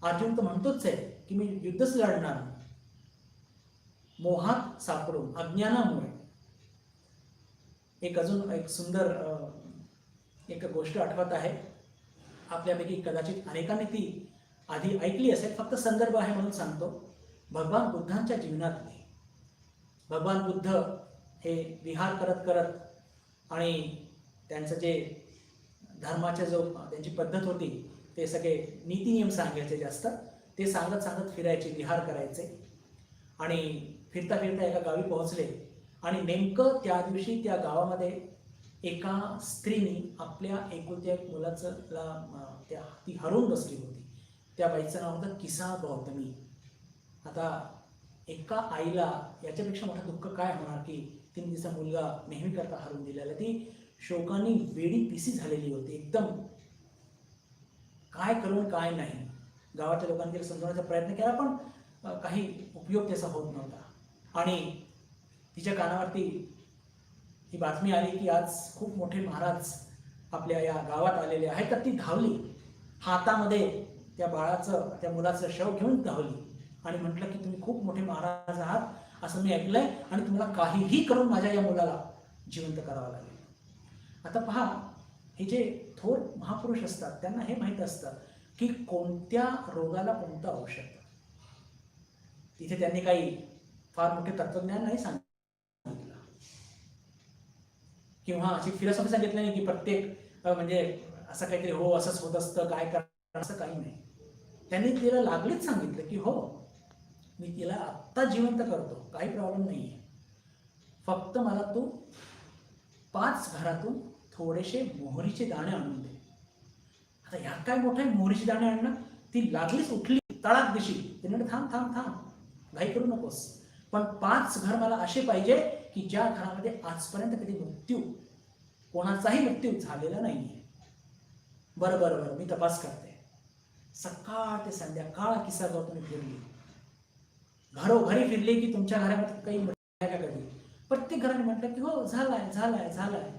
अर्जुन तर म्हणतोच आहे की मी युद्धच लढणार, मोहात सापडून अज्ञानामुळे. अजून एक सुंदर एक गोष्ट आठवत आहे. आपल्यापैकी कदाचित अनेकांनी ती आधी ऐकली असेल, फक्त संदर्भ आहे म्हणून सांगतो. भगवान बुद्धांच्या जीवनातली, भगवान बुद्ध हे विहार करत करत आणि त्यांचं जे धर्माच्या जो त्यांची पद्धत होती ते सगळे नीती नियम सांगायचे जास्त, ते सांगत सांगत फिरायचे, विहार करायचे. आणि फिरता फिरता एका गावी पोहोचले आणि नेमकं त्या दिवशी त्या गावामध्ये एका स्त्रीने आपल्या एकुलत्या एक मुलाचं ती हरवून बसली होती. त्या बाईचं नाव होतं किसा गौतमी. आता एका आईला याच्यापेक्षा मोठं दुःख काय होणार की तिने तिचा मुलगा नेहमी करता हरवून दिलेला. ती शोकाने वेडी पिसी झालेली होती एकदम. काय करून काय नाही. गावाच्या लोकांनी तिला समजवण्याचा प्रयत्न केला पण काही उपयोग त्याचा होत नव्हता. आणि तिच्या कानावरती ही बातमी आली की आज खूप मोठे महाराज आपल्या या गावात आलेले आहेत. तर ती धावली, हातामध्ये त्या बाळाचं त्या मुलाचं शव घेऊन धावली आणि म्हटलं की तुम्ही खूप मोठे महाराज आहात असं मी ऐकलंय आणि तुम्हाला काहीही करून माझ्या या मुलाला जिवंत करावं लागेल. आता पहा, हे जे थोर महापुरुष असतात त्यांना हे माहीत असतं की कोणत्या रोगाला कोणतं औषध. तिथे त्यांनी काही फार मोठे तत्वज्ञान नाही सांगितलं किंवा अशी फिलॉसॉफी सांगितलं नाही की प्रत्येक म्हणजे असं काहीतरी हो असंच होत असतं, काय करणार, असं काही नाही. त्यांनी तिला लागलीच सांगितलं की हो मी तिला आत्ता जिवंत करतो, काही प्रॉब्लेम नाही आहे, फक्त मला तू 5 घरातून थोडेसे मोहरीचे दाणे आणून दे. आता ह्यात काय मोठं आहे मोहरीचे दाणे आणणं. ती लागलीच उठली तळाक दिशी. ते म्हणते थांब थांब थांब, घाई करू नकोस, पण 5 घर मला असे पाहिजे की ज्या घरामध्ये आजपर्यंत कधी कोणाचाही मृत्यू झालेला नाहीये. बरं बरं बरं, मी तपास करते. सकाळ ते संध्याकाळ किसा गौतमी फिरली, घरोघरी फिरली की तुमच्या घरामध्ये काही मृत्यू आहे का कधी. प्रत्येक घराने म्हटलं की हो झालाय झालाय झालाय.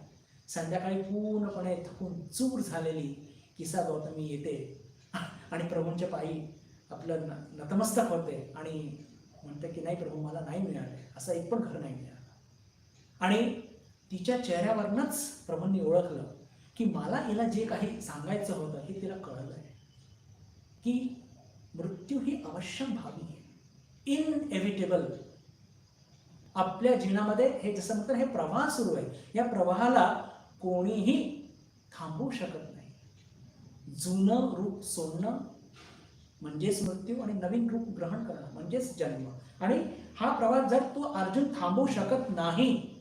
संध्याकाळी पूर्णपणे थकून चूर झालेली किसा गौतमी येते आणि प्रभूंच्या पायी आपलं नतमस्तक होते आणि म्हणते की नाही प्रभू मला नाही मिळाले, असं एक पण घर नाही मिळालं. आणि तिच्या चेहऱ्यावरनच प्रभूंनी ओळखलं की मला हिला जे काही सांगायचं होतं हे तिला कळलंय की मृत्यू ही अवश्यंभावी आहे, इनएव्हिटेबल. आपल्या जीवनामध्ये हे जसं म्हणतात हे प्रवाह सुरू आहे, या प्रवाहाला कोणीही थांबवू शकत नाही. जुनं रूप सोडणं म्हणजेच मृत्यू आणि नवीन रूप ग्रहण करणं म्हणजेच जन्म. आणि हा प्रवास जर तू अर्जुन थांबवू शकत नाही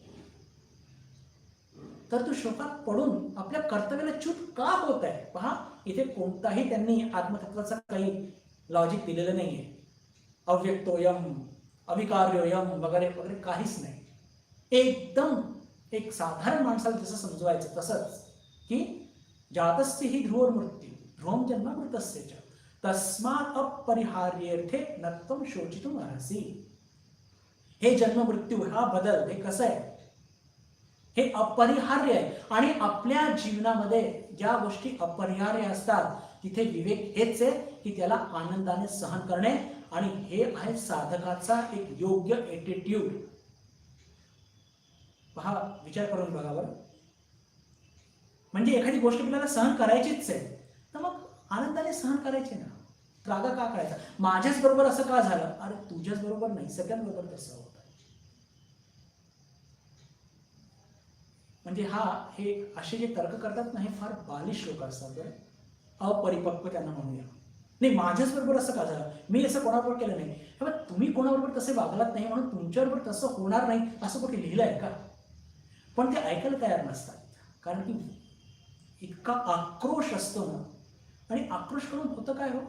तर तू शोकात पडून आपल्या कर्तव्याला च्युत का होत आहे. पहा, इथे कोणताही त्यांनी आत्मतत्वाचा काही लॉजिक दिलेलं नाहीये. अव्यक्तोयम, अविकार्योयम वगैरे वगैरे काहीच नाही. एकदम एक साधारण माणसाला जसं समजवायचं तसंच की जातस्य हि ध्रुवोर मृत्यू ध्रुवम जन्म मृतस्य च. तस्मात् अपरिहार्यर्थे नत्वं शोचितुम अर्हसि. हे जन्म मृत्यू हा बदल हे कसं आहे, हे अपरिहार्य आहे. आणि आपल्या जीवनामध्ये ज्या गोष्टी अपरिहार्य असतात तिथे विवेक हेच आहे की त्याला आनंदाने सहन करणे. आणि हे आहे साधकाचा एक योग्य एटिट्यूड. पहा, विचार करून बघा बरं. म्हणजे एखादी गोष्ट आपल्याला सहन करायचीच आहे तर मग आनंदाने सहन करायची ना, रागा का करायचा. माझ्याच बरोबर असं का झालं, अरे तुझ्याच बरोबर नाही, सगळ्यांबरोबर तसं होतं. म्हणजे हे असे जे तर्क करतात ना, हे फार बालिश लोक असतात, अपरिपक्व त्यांना म्हणूया. नाही, माझ्याच बरोबर असं का झालं, मी असं कोणाबरोबर केलं नाही. तुम्ही कोणाबरोबर तसे वागलात नाही म्हणून तुमच्याबरोबर तसं होणार नाही असं कुठे लिहिलं आहे का. पण ते ऐकायला तयार नसतात, कारण की इतका आक्रोश असतो ना. आणि आक्रोश करून होतं काय हो,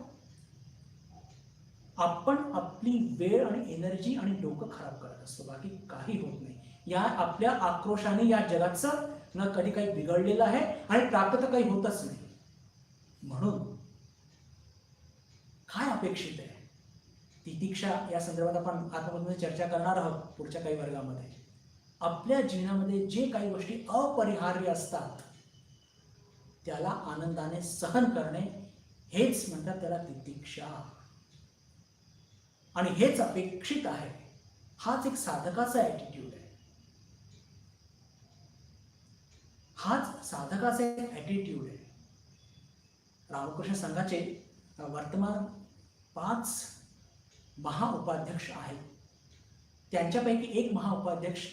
आपण आपली वेळ आणि एनर्जी आणि डोकं खराब करत असतो, बाकी काही होत नाही. या आपल्या आक्रोशाने या जगाचं न कधी काही बिघडलेलं आहे आणि प्राप्त तर काही होतच नाही. म्हणून काय अपेक्षित आहे, तितिक्षा या संदर्भात आपण आत्मबोधमध्ये चर्चा करणार आहोत पुढच्या काही वर्गामध्ये. आपल्या जीवनामध्ये जे काही गोष्टी अपरिहार्य असतात त्याला आनंदाने सहन करणे हेच म्हणतात त्याला तितिक्षा. आणि हेच अपेक्षित आहे. हाच एक साधकाचा ॲटिट्यूड आहे. हाच साधकाचा एक ॲटिट्यूड आहे. रामकृष्ण संघाचे वर्तमान 5 महाउपाध्यक्ष आहेत. त्यांच्यापैकी एक महाउपाध्यक्ष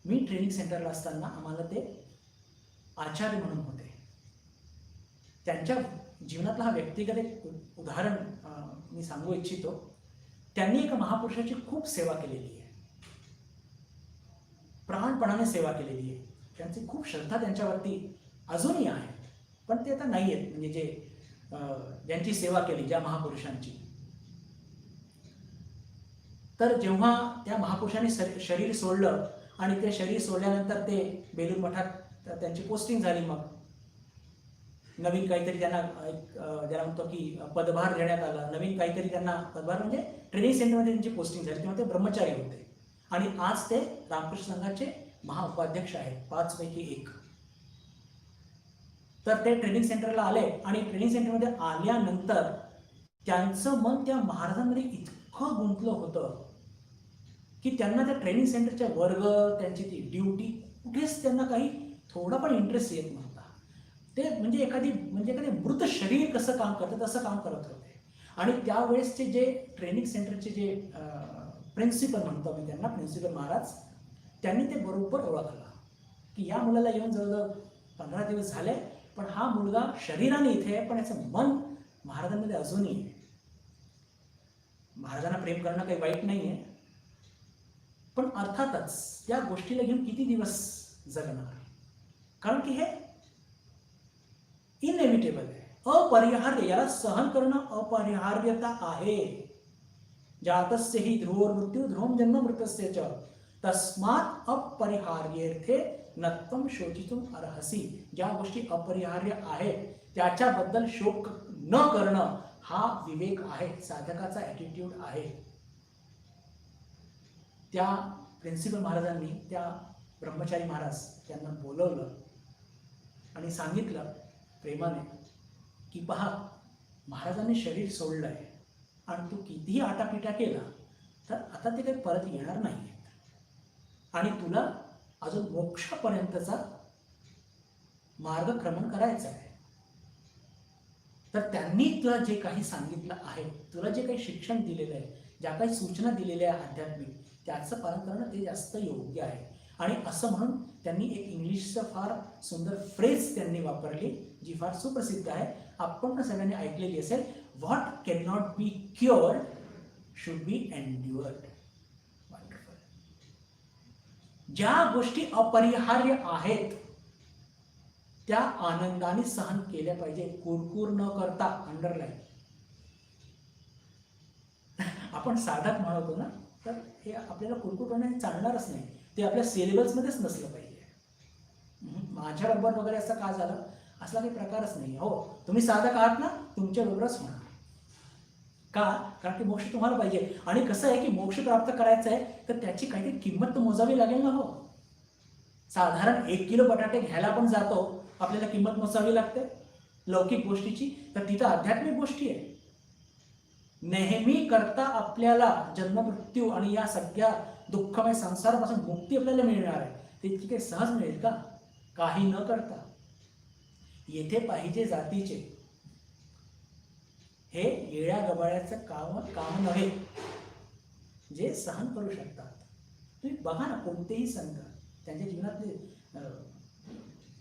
मी ट्रेनिंग सेंटरला असताना आम्हाला ते आचार्य म्हणून होते. त्यांच्या जीवनातला हा व्यक्तिगत एक उदाहरण मी सांगू इच्छितो. त्यांनी एका महापुरुषाची खूप सेवा केलेली आहे, प्राणपणाने सेवा केलेली आहे. त्यांची खूप श्रद्धा त्यांच्यावरती अजूनही आहे, पण ते आता नाही आहेत. म्हणजे ज्यांची सेवा केली, ज्या महापुरुषांची. तर जेव्हा त्या महापुरुषांनी शरीर सोडलं आणि ते शरीर सोडल्यानंतर ते बेलूर मठात त्यांची पोस्टिंग झाली. मग नवीन काहीतरी त्यांना ज्याला म्हणतो की पदभार देण्यात आला. नवीन काहीतरी त्यांना पदभार म्हणजे ट्रेनिंग सेंटरमध्ये त्यांची पोस्टिंग झाली. तेव्हा ते ब्रह्मचारी होते आणि आज ते रामकृष्ण संघाचे महाउपाध्यक्ष आहेत, 5 पैकी 1. तर ते ट्रेनिंग सेंटरला आले आणि ट्रेनिंग सेंटरमध्ये आल्यानंतर त्यांचं मन त्या महाराजांमध्ये इतकं गुंतलं होतं की त्यांना त्या ट्रेनिंग सेंटरच्या वर्ग, त्यांची ती ड्युटी कुठेच त्यांना काही थोडा पण इंटरेस्ट येत नव्हता. ते म्हणजे एखादी मृत शरीर कसं काम करतं तसं काम करत होते. आणि त्यावेळेसचे जे ट्रेनिंग सेंटरचे जे प्रिन्सिपल म्हणतो मी त्यांना, प्रिन्सिपल महाराज, त्यांनी ते बरोबर ओळखलं की या मुलाला येऊन जवळजवळ 15 दिवस झाले, पण हा मुलगा शरीराने इथे आहे पण याचं मन महाराजांमध्ये अजूनही आहे. महाराजांना प्रेम करणं काही वाईट नाही आहे, पण अर्थातच त्या गोष्टीला घेऊन किती दिवस जगणार, कारण की हे इनएव्हिटेबल आहे, अपरिहार्य. याला सहन करणं अपरिहार्यता आहे. जातस्य हि ध्रुवो मृत्यू ध्रुवं जन्म मृतस्य च तस्मात् अपरिहार्यर्थे नत्वं शोचितुम अर्हसि. ज्या गोष्टी अपरिहार्य आहेत त्याच्याबद्दल शोक न करणं हा विवेक आहे, साधकाचा ॲटिट्यूड आहे. त्या प्रिन्सिपल महाराजांनी त्या ब्रह्मचारी महाराज त्यांना बोलवलं आणि सांगितलं प्रेमाने की पहा, महाराजांनी शरीर सोडलं आहे आणि तू कितीही आटापिटा केला तर आता ते काही परत येणार नाही आणि तुला अजून मोक्षापर्यंतचा मार्गक्रमण करायचा आहे. तर त्यांनी तुला जे काही सांगितलं आहे, तुला जे काही शिक्षण दिलेलं आहे, ज्या काही सूचना दिलेल्या आहे आध्यात्मिक, त्याचं पालन करणं ते जास्त योग्य आहे. आणि असं म्हणून त्यांनी एक इंग्लिशचं फार सुंदर फ्रेज त्यांनी वापरली जी फार सुप्रसिद्ध आहे, आपण सगळ्यांनी ऐकलेली असेल. What can not be cured should be endured. ज्या गोष्टी अपरिहार्य आहेत त्या आनंदाने सहन केल्या पाहिजे, कुरकुर न करता. अंडरलाईन. आपण साधक म्हणतो ना, तर हे आपल्याला कुरकुर करण्याने चालणारच नाही. ते आपल्या सिलेबसमध्येच नसलं पाहिजे. माझ्याबरोबर वगैरे असं का झालं, असला काही प्रकारच नाही. हो, तुम्ही साधक आहात ना, तुमच्याबरोबरच होणार. का? कारण की मोक्ष तुम्हाला पाहिजे. आणि कसं आहे की मोक्ष प्राप्त करायचं आहे तर त्याची काहीतरी किंमत तर मोजावी लागेल ना. हो, साधारण 1 किलो बटाटे घ्यायला आपण जातो, आपल्याला किंमत मोजावी लागते लौकिक गोष्टीची, तर तिथं आध्यात्मिक गोष्टी आहे. नेहमी करता आपल्याला जन्ममृत्यू आणि या सगळ्या दुःखमय संसारापासून मुक्ती आपल्याला मिळणार आहे. ते इतकी काही सहज मिळेल का? काही न करता येथे पाहिजे जातीचे हे येड्या गबाळ्याचं काम नव्हे, जे सहन करू शकतात. तुम्ही बघा ना, कोणतेही संत त्यांच्या जीवनातले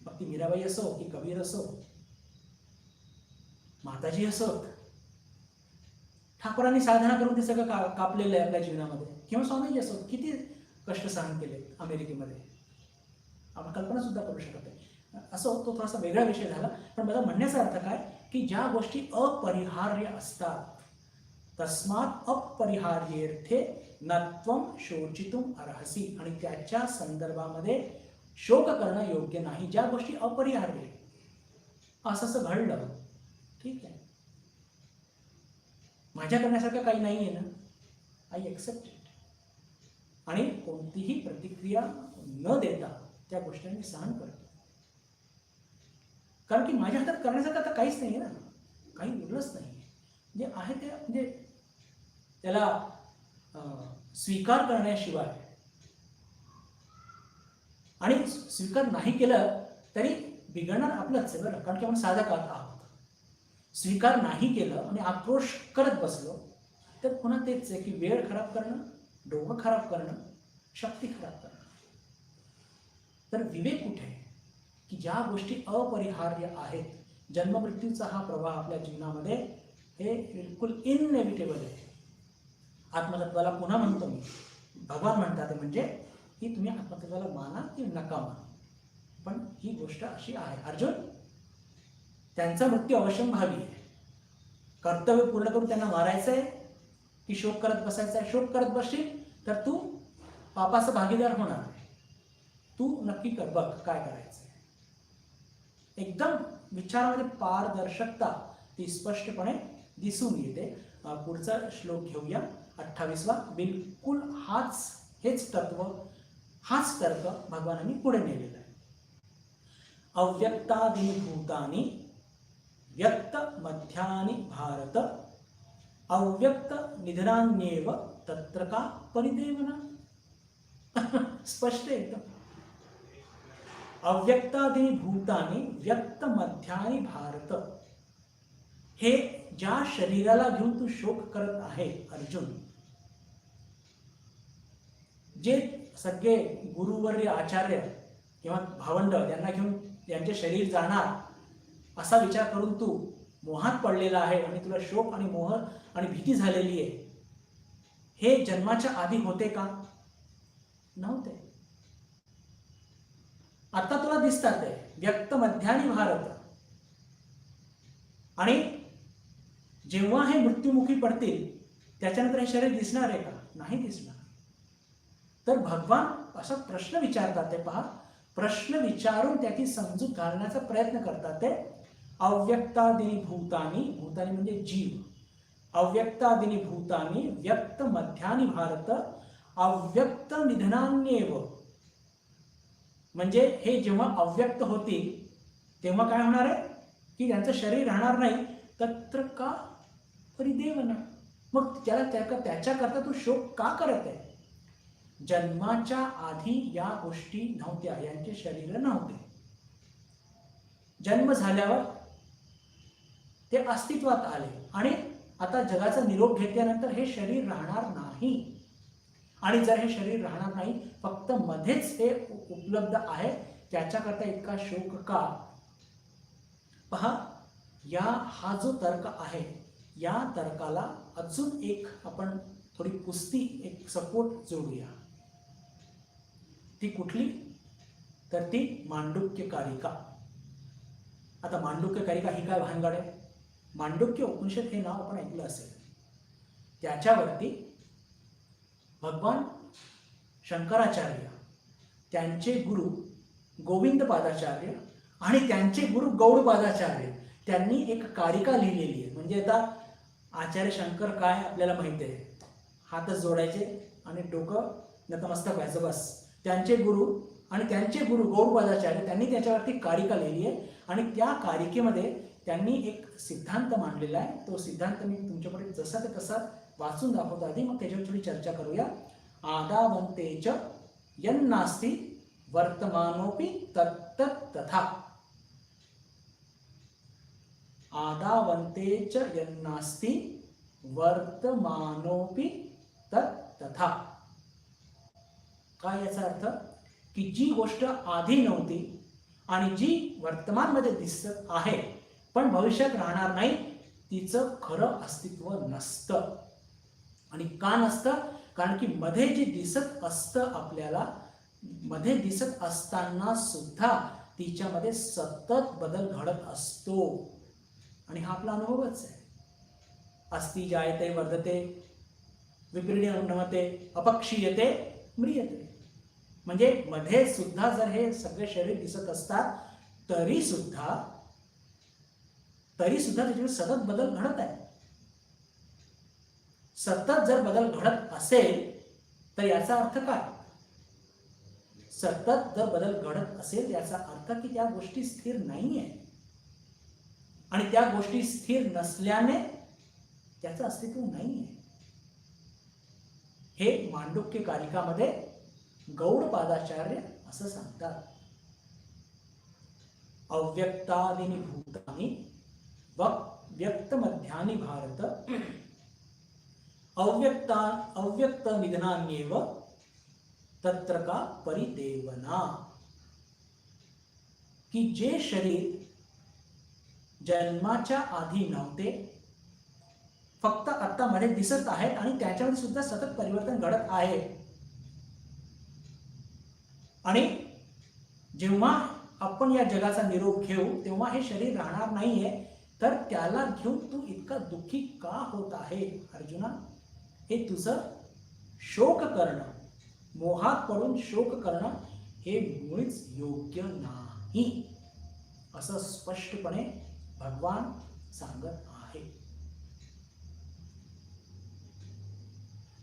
मग ती मीराबाई असो की कबीर असो, माताजी असोत, ठाकूरांनी साधना करून ते सगळं कापलेलं आहे आपल्या जीवनामध्ये. किंवा स्वामीजी असो, किती कष्ट सहन केले अमेरिकेमध्ये, आपण कल्पना सुद्धा करू शकत नाही. असो, तो थोडासा वेगळा विषय झाला. पण माझा म्हणण्याचा अर्थ काय की ज्या गोष्टी अपरिहार्य असतात, तस्मात अपरिहार्येर्थे नत्वम शोचितुम अर्हसी, आणि त्याच्या संदर्भामध्ये शोक करणं योग्य नाही. ज्या गोष्टी अपरिहार्य, असं घडलं, ठीक आहे, माझ्या करण्यासारखं काही नाही आहे ना, आय एक्सेप्ट इट, आणि कोणतीही प्रतिक्रिया न देता त्या गोष्टींनी सहन करतो. कारण की माझ्या हातात करण्यासारखं आता काहीच नाही आहे ना, काही उरलंच नाही. जे आहे ते म्हणजे त्याला स्वीकार करण्याशिवाय, आणि स्वीकार नाही केलं तरी बिघडणार आपलंच आहे बरं. कारण की आपण साधक आहोत. स्वीकार नाही केलं आणि आक्रोश करत बसलो तर पुन्हा तेच आहे की वेळ खराब करणं, डोकं खराब करणं, शक्ती खराब करणं. तर विवेक कुठे आहे की ज्या गोष्टी अपरिहार्य आहेत, जन्ममृत्यूचा हा प्रवाह आपल्या जीवनामध्ये हे बिलकुल इनएव्हिटेबल आहे. आत्मतत्वाला पुन्हा म्हणतो मी, भगवान म्हणतात म्हणजे की तुम्ही आत्मतत्वाला माना की नका माना, पण ही गोष्ट अशी आहे. अर्जुन, त्यांचा मृत्यू अवश्यंभावी आहे. कर्तव्य पूर्ण करून त्यांना मारायचं आहे की शोक करत बसायचं आहे? शोक करत बसशील तर तू पापाचा भागीदार होणार आहे. तू नक्की कर, बघ काय करायचं. एकदम विचारामध्ये पारदर्शकता ती स्पष्टपणे दिसून येते. पुढचा श्लोक घेऊया, 28वा. बिलकुल हेच तत्व, हाच तर्क भगवानांनी पुढे नेलेला आहे. अव्यक्तादीनि भूतानि व्यक्त मध्यानि भारत, अव्यक्त निधनान्येव तत्र का परिदेवना. स्पष्ट एकदम. अव्यक्तादीनि भूतानि व्यक्त मध्यानि भारत. हे ज्या शरीराला घेऊन तू शोक करत आहे अर्जुन, जे सगळे गुरुवर्य आचार्य किंवा भावंड यांना घेऊन यांचे शरीर जाणार असा विचार करून तू मोहात पडलेला आहे आणि तुला शोक आणि मोह आणि भीती झालेली आहे. हे जन्माच्या आधी होते का? नव्हते. आता तुला दिसतात आहे व्यक्त मध्यानि भारत, आणि जेव्हा हे मृत्युमुखी पडतील त्याच्यानंतर हे शरीर दिसणार आहे का? नाही दिसणार. तर भगवान असा प्रश्न विचारतात ते पहा, प्रश्न विचारून त्याची समजूत घालण्याचा प्रयत्न करतात ते. अव्यक्तादीनि भूतानि, भूतानि म्हणजे जीव, अव्यक्तादीनि भूतानि व्यक्त मध्यानि भारत, अव्यक्त निधनान्येव. म्हणजे हे जेव्हा अव्यक्त होतील तेव्हा काय होणार आहे की त्यांचं शरीर राहणार नाही. तत्र का परिदेवना. मग त्याच्याकरता तू शोक का करत आहे? जन्माच्या आधी या गोष्टी नव्हत्या, यांचे शरीर नव्हते. जन्म झाल्यावर ते अस्तित्वात आले आणि आता जगाचा निरोप घेतल्यानंतर हे शरीर राहणार नाही. आणि जर हे शरीर राहणार नाही, फक्त मध्येच हे उपलब्ध आहे, त्याच्याकरता इतका शोक का? पहा, हा जो तर्क आहे या तर्काला अजून एक आपण थोडी कुस्ती, एक सपोर्ट जोडूया. ती कुठली? तर ती मांडुक्य कारिका. आता मांडुक्य कारिका ही काय भानगड आहे? मांडुक्य उपनिषद हे नाव आपण ऐकलं असेल. त्याच्यावरती भगवान शंकराचार्य, त्यांचे गुरु गोविंदपादाचार्य आणि त्यांचे गुरु गौडपादाचार्य त्यांनी एक कारिका लिहिलेली आहे. म्हणजे आता आचार्य शंकर काय आपल्याला माहिती आहे, हातच जोडायचे आणि डोकं नतमस्तक व्हायचं बस. त्यांचे गुरु गौडपादाचार्य त्यांनी त्याच्यावरती कारिका लिहिली आहे आणि त्या कारिकेमध्ये त्यांनी एक सिद्धांत मांडलेला आहे. तो सिद्धांत मी तुमच्याकडे जसा ते तसा वाचून दाखवतो आधी, मग त्याच्यावर थोडी चर्चा करूया. आदावंतेच यन्नास्ति वर्तमानोपि तत्तत् तथा. आदावंतेच यन्नास्ति वर्तमानोपि तत् तथा. काय याचा अर्थ? की जी गोष्ट आधी नव्हती आणि जी वर्तमानमध्ये दिसत आहे पण भविष्यात राहणार नाही, तिचं खरं अस्तित्व नसतं. आणि का नसतं? कारण की मध्ये जे दिसत असतं आपल्याला, मध्ये दिसत असताना सुद्धा तिच्यामध्ये सतत बदल घडत असतो. आणि हा आपला अनुभवच आहे. अस्ति जायते वर्धते विपरिणमते अपक्षीयते म्रियते. म्हणजे मध्ये सुद्धा जर हे सगळे शरीर दिसत असतात तरी सुद्धा त्याच्यामध्ये सतत बदल घडत आहे. सतत जर बदल घडत असेल तर याचा अर्थ काय? सतत जर बदल घडत असेल याचा अर्थ की त्या गोष्टी स्थिर नाहीये आणि त्या गोष्टी स्थिर नसल्याने त्याचं अस्तित्व नाहीये. हे मांडुक्य कारिकामध्ये गौडपादाचार्य असं सांगतात. अव्यक्तादीनि भूतानि व्यक्तमध्यानि भारत अव्यक्त निधनान्येव तत्र का परिदेवना. की जे शरीर जन्माच्या आधी नव्हते, फक्त आता मध्ये दिसत आहेत आणि त्याच्यामध्ये सुद्धा सतत परिवर्तन घडत आहे. आणि जेव्हा आपण या जगाचा निरोप घेऊ तेव्हा हे शरीर राहणार नाहीये, तर त्याला घेऊन तू इतका दुःखी का होत आहे अर्जुना? हे तुझं शोक करणं, मोहात पडून शोक करणं हे मुळीच योग्य नाही, असं स्पष्टपणे भगवान सांगत आहे.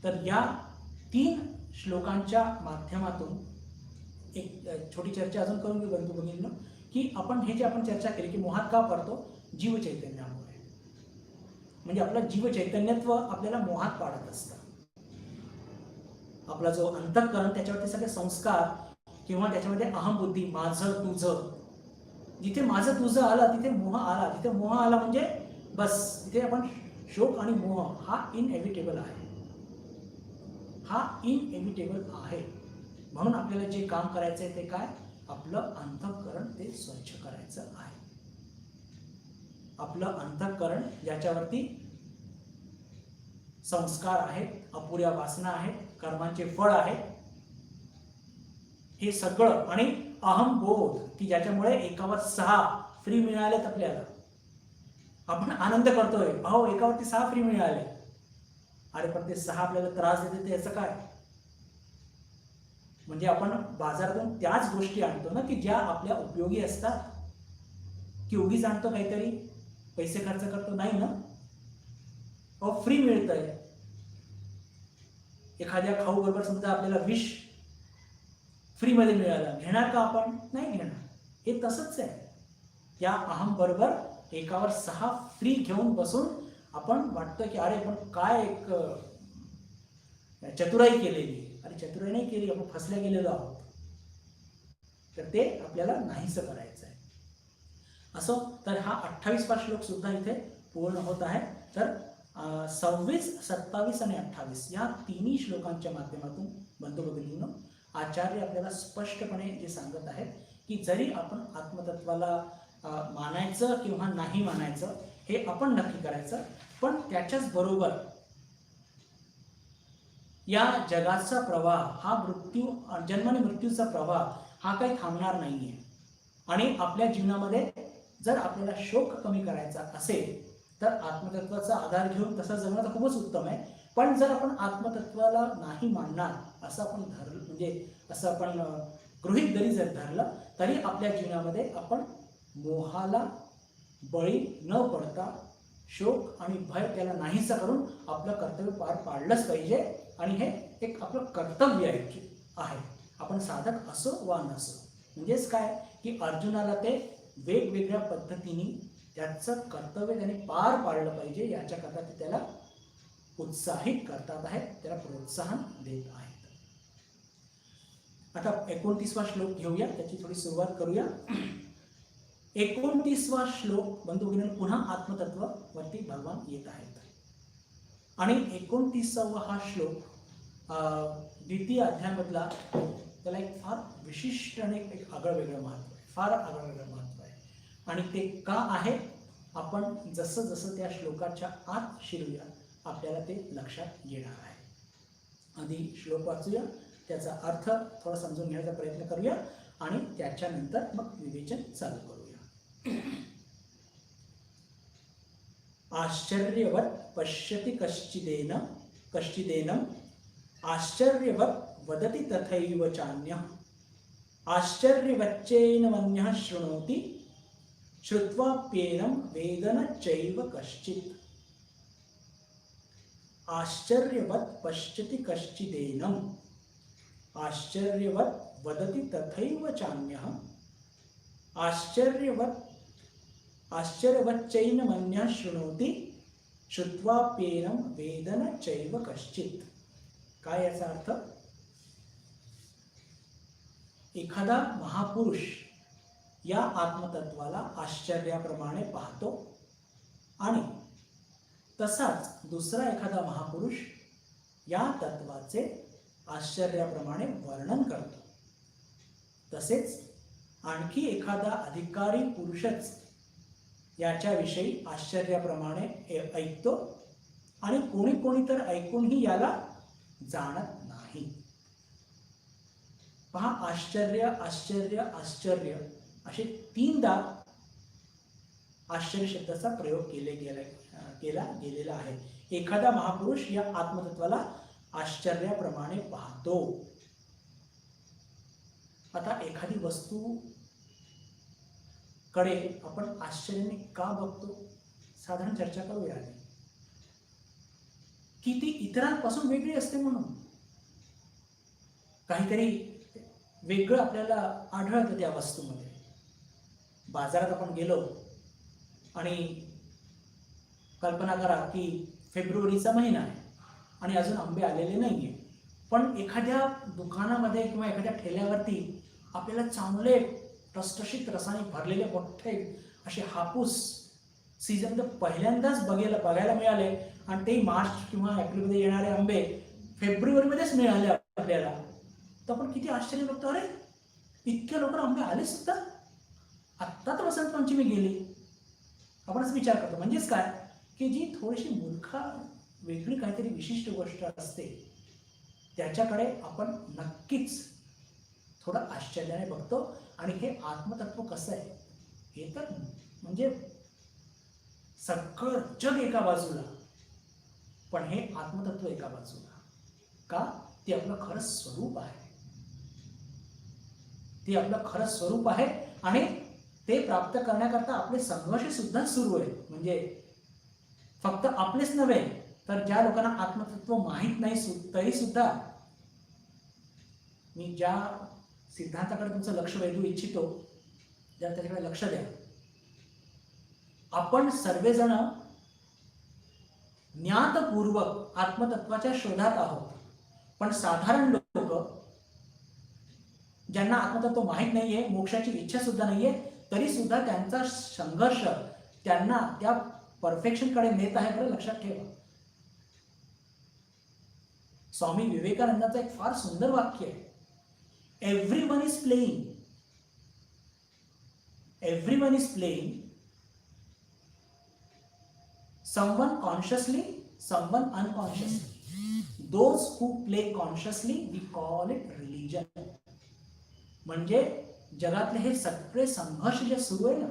तर या 3 श्लोकांच्या माध्यमातून एक छोटी चर्चा अजून करून घेऊ बंधू भगिनींनो, की आपण हे जे आपण चर्चा केली की मोहात का पडतो? जीव चैतन्यामुळे. म्हणजे आपलं जीव चैतन्यत्व आपल्याला मोहात पाडत असतं. आपला जो अंतःकरण त्याच्यावरती सगळे संस्कार किंवा त्याच्यामध्ये अहमबुद्धी, माझं तुझं, जिथे माझं तुझं आलं तिथे मोह आला. जिथे मोह आला म्हणजे बस तिथे आपण शोक आणि मोह हा इनएव्हिटेबल आहे. हा इनएव्हिटेबल आहे. म्हणून आपल्याला जे काम करायचं आहे ते काय? आपलं अंतःकरण ते स्वच्छ करायचं आहे. आपलं अंतःकरण ज्याच्यावरती संस्कार आहेत, अपुऱ्या वासना आहेत, कर्मांचे फळ आहे, हे सगळं, आणि अहमबोध की ज्याच्यामुळे 1वर 6 फ्री मिळालेत आपल्याला. आपण आनंद करतोय, अहो 1वरती 6 फ्री मिळाले. अरे पण ते 6 आपल्याला त्रास देते, याचं काय? म्हणजे आपण बाजारातून त्याच गोष्टी आणतो ना की ज्या आपल्या उपयोगी असतात, की उगीच आणतो काहीतरी पैसे खर्च करतो, नाही ना. अहो फ्री मिळतंय. एखाद्या खाऊ बरोबर समजा आपल्याला विष फ्री मध्ये मिळालं, घेणार का आपण? नाही घेणार. हे तसंच आहे. या अहम बरोबर 1वर 6 फ्री घेऊन बसून आपण वाटतं की अरे पण काय एक चतुराई केलेली. अरे चतुराई नाही केली, आपण फसल्या गेलेलो आहोत. तर ते आपल्याला नाहीसं करायचं आहे. असो, तर हा 28वा श्लोक सुद्धा इथे पूर्ण होत आहे. तर 26, 27 आणि 28 या 3 श्लोकांच्या माध्यमातून बंधू भगिनींनो आचार्य आपल्याला स्पष्टपणे जे सांगत आहेत की जरी आपण आत्मतत्वाला मानायचं किंवा नाही मानायचं हे आपण नक्की करायचं, पण त्याच्याच बरोबर या जगाचा प्रवाह हा जन्म आणि मृत्यूचा प्रवाह हा काही थांबणार नाहीये. आणि आपल्या जीवनामध्ये जर आपल्याला शोक कमी करायचा असेल तर आत्मतत्वाचा आधार घेऊन तसं जगणं तर खूपच उत्तम आहे. पण जर आपण आत्मतत्वाला नाही मानणार असं आपण धरलं, म्हणजे असं आपण गृहीत जरी जर धरलं तरी आपल्या जीवनामध्ये आपण मोहाला बळी न पडता शोक आणि भय त्याला नाहीसं करून आपलं कर्तव्य पार पाडलंच पाहिजे. आणि हे एक आपलं कर्तव्य आहे. आपण साधक असो वा नसो. म्हणजेच काय की अर्जुनाला ते वेगवेगळ्या पद्धतीने त्याचं कर्तव्य त्याने पार पाडलं पाहिजे याच्याकरता ते त्याला उत्साहित करतात आहेत, त्याला प्रोत्साहन देत आहेत. आता 29वा श्लोक घेऊया, त्याची थोडी सुरुवात करूया. 29वा श्लोक बंधू भगिनींनो, पुन्हा आत्मतत्व वरती भगवान येत आहेत. आणि 29वा हा श्लोक द्वितीय अध्यायामधला त्याला एक फार विशिष्ट आणि एक आगळं वेगळं महत्व आहे, फार आगळं वेगळं महत्व आहे. आणि ते का आहे आपण जसं जसं त्या श्लोकाच्या आत शिरूया आपल्याला ते लक्षात येणार आहे. आधी श्लोक वाचूया, त्याचा अर्थ थोडा समजून घेण्याचा प्रयत्न करूया आणि त्याच्यानंतर मग विवेचन चालू करूया. आश्चर्यवत पश्यति कश्चिदेनम आश्चर्यवत वदति तथैव चान्यः आश्चर्यवच्चैनमन्यः शृणोति श्रुत्वाप्येनं वेद न चैव कश्चित्. आश्चर्यवत पश्यति कश्चिदेनम आश्चर्यवत वदति तथैव चान्यः आश्चर्यवच्चैनमन्यः शृणोति श्रुत्वाप्येनं वेद न चैव कश्चित्. काय याचा अर्थ? एखादा महापुरुष या आत्मतत्वाला आश्चर्याप्रमाणे पाहतो आणि तसाच दुसरा एखादा महापुरुष या तत्वाचे आश्चर्याप्रमाणे वर्णन करतो. तसेच आणखी एखादा अधिकारी पुरुषच याच्याविषयी आश्चर्याप्रमाणे ऐकतो आणि कोणी कोणी तर ऐकूनही याला जाणत नाही. पहा, आश्चर्य आश्चर्य आश्चर्य असे 3दा आश्चर्य शब्दाचा प्रयोग केला गेलेला आहे. एखादा महापुरुष या आत्मतत्वाला आश्चर्याप्रमाणे पाहतो. आता एखादी वस्तू कडे आपण आश्चर्याने का बघतो, साधारण चर्चा करूया. की ती इतरांपासून वेगळी असते म्हणून काहीतरी वेगळं आपल्याला आढळतं त्या वस्तूमध्ये. बाजारात आपण गेलो आणि कल्पना करा की फेब्रुवारीचा महिना आहे आणि अजून आंबे आलेले नाहीये, पण एखाद्या दुकानामध्ये किंवा एखाद्या ठेल्यावरती आपल्याला चांगले टसटशीत रसाने भरलेले मोठे असे हापूस सीझनमध्ये पहिल्यांदाच बघायला मिळाले आणि ते मार्च किंवा एप्रिलमध्ये येणारे आंबे फेब्रुवारीमध्येच मिळाले आपल्याला, तर आपण किती आश्चर्य बघतो, अरे इतके लवकर आंबे आले सुद्धा, आत्ता तर वसंत पंचमी गेली. आपण असं विचार करतो. म्हणजेच काय की जी थोडीशी मूर्खा वेगळी काहीतरी विशिष्ट गोष्ट असते त्याच्याकडे आपण नक्कीच थोडं आश्चर्याने बघतो. आणि हे आत्मतत्व कसं आहे हे तर म्हणजे सगळं जग एका बाजूला, पण हे आत्मतत्व एका बाजूला. का? ते आपलं खरं स्वरूप आहे. ते आपलं खरं स्वरूप आहे आणि ते प्राप्त करण्याकरता आपले संघर्ष सुद्धा सुरू आहे. म्हणजे फक्त आपलेच नव्हे तर ज्या लोकांना आत्मतत्व माहीत नाही तरी सुद्धा मी ज्या सिद्धांताकडे तुमचं लक्ष वेधू इच्छितो जर त्याच्याकडे लक्ष द्या. आपण सर्वजण ज्ञातपूर्वक आत्मतत्वाच्या शोधात आहोत, पण साधारण लोक ज्यांना आत्मतत्व माहीत नाहीये, मोक्षाची इच्छा सुद्धा नाहीये, तरी सुद्धा त्यांचा संघर्ष त्यांना त्या परफेक्शनकडे नेत आहे. बरं लक्षात ठेवा. स्वामी विवेकानंदाचं एक फार सुंदर वाक्य आहे. Everyone is playing. Everyone is playing. Someone consciously, someone unconsciously. Those who play consciously, we call it religion. म्हणजे जगातले हे सगळे संघर्ष जे सुरू आहे ना,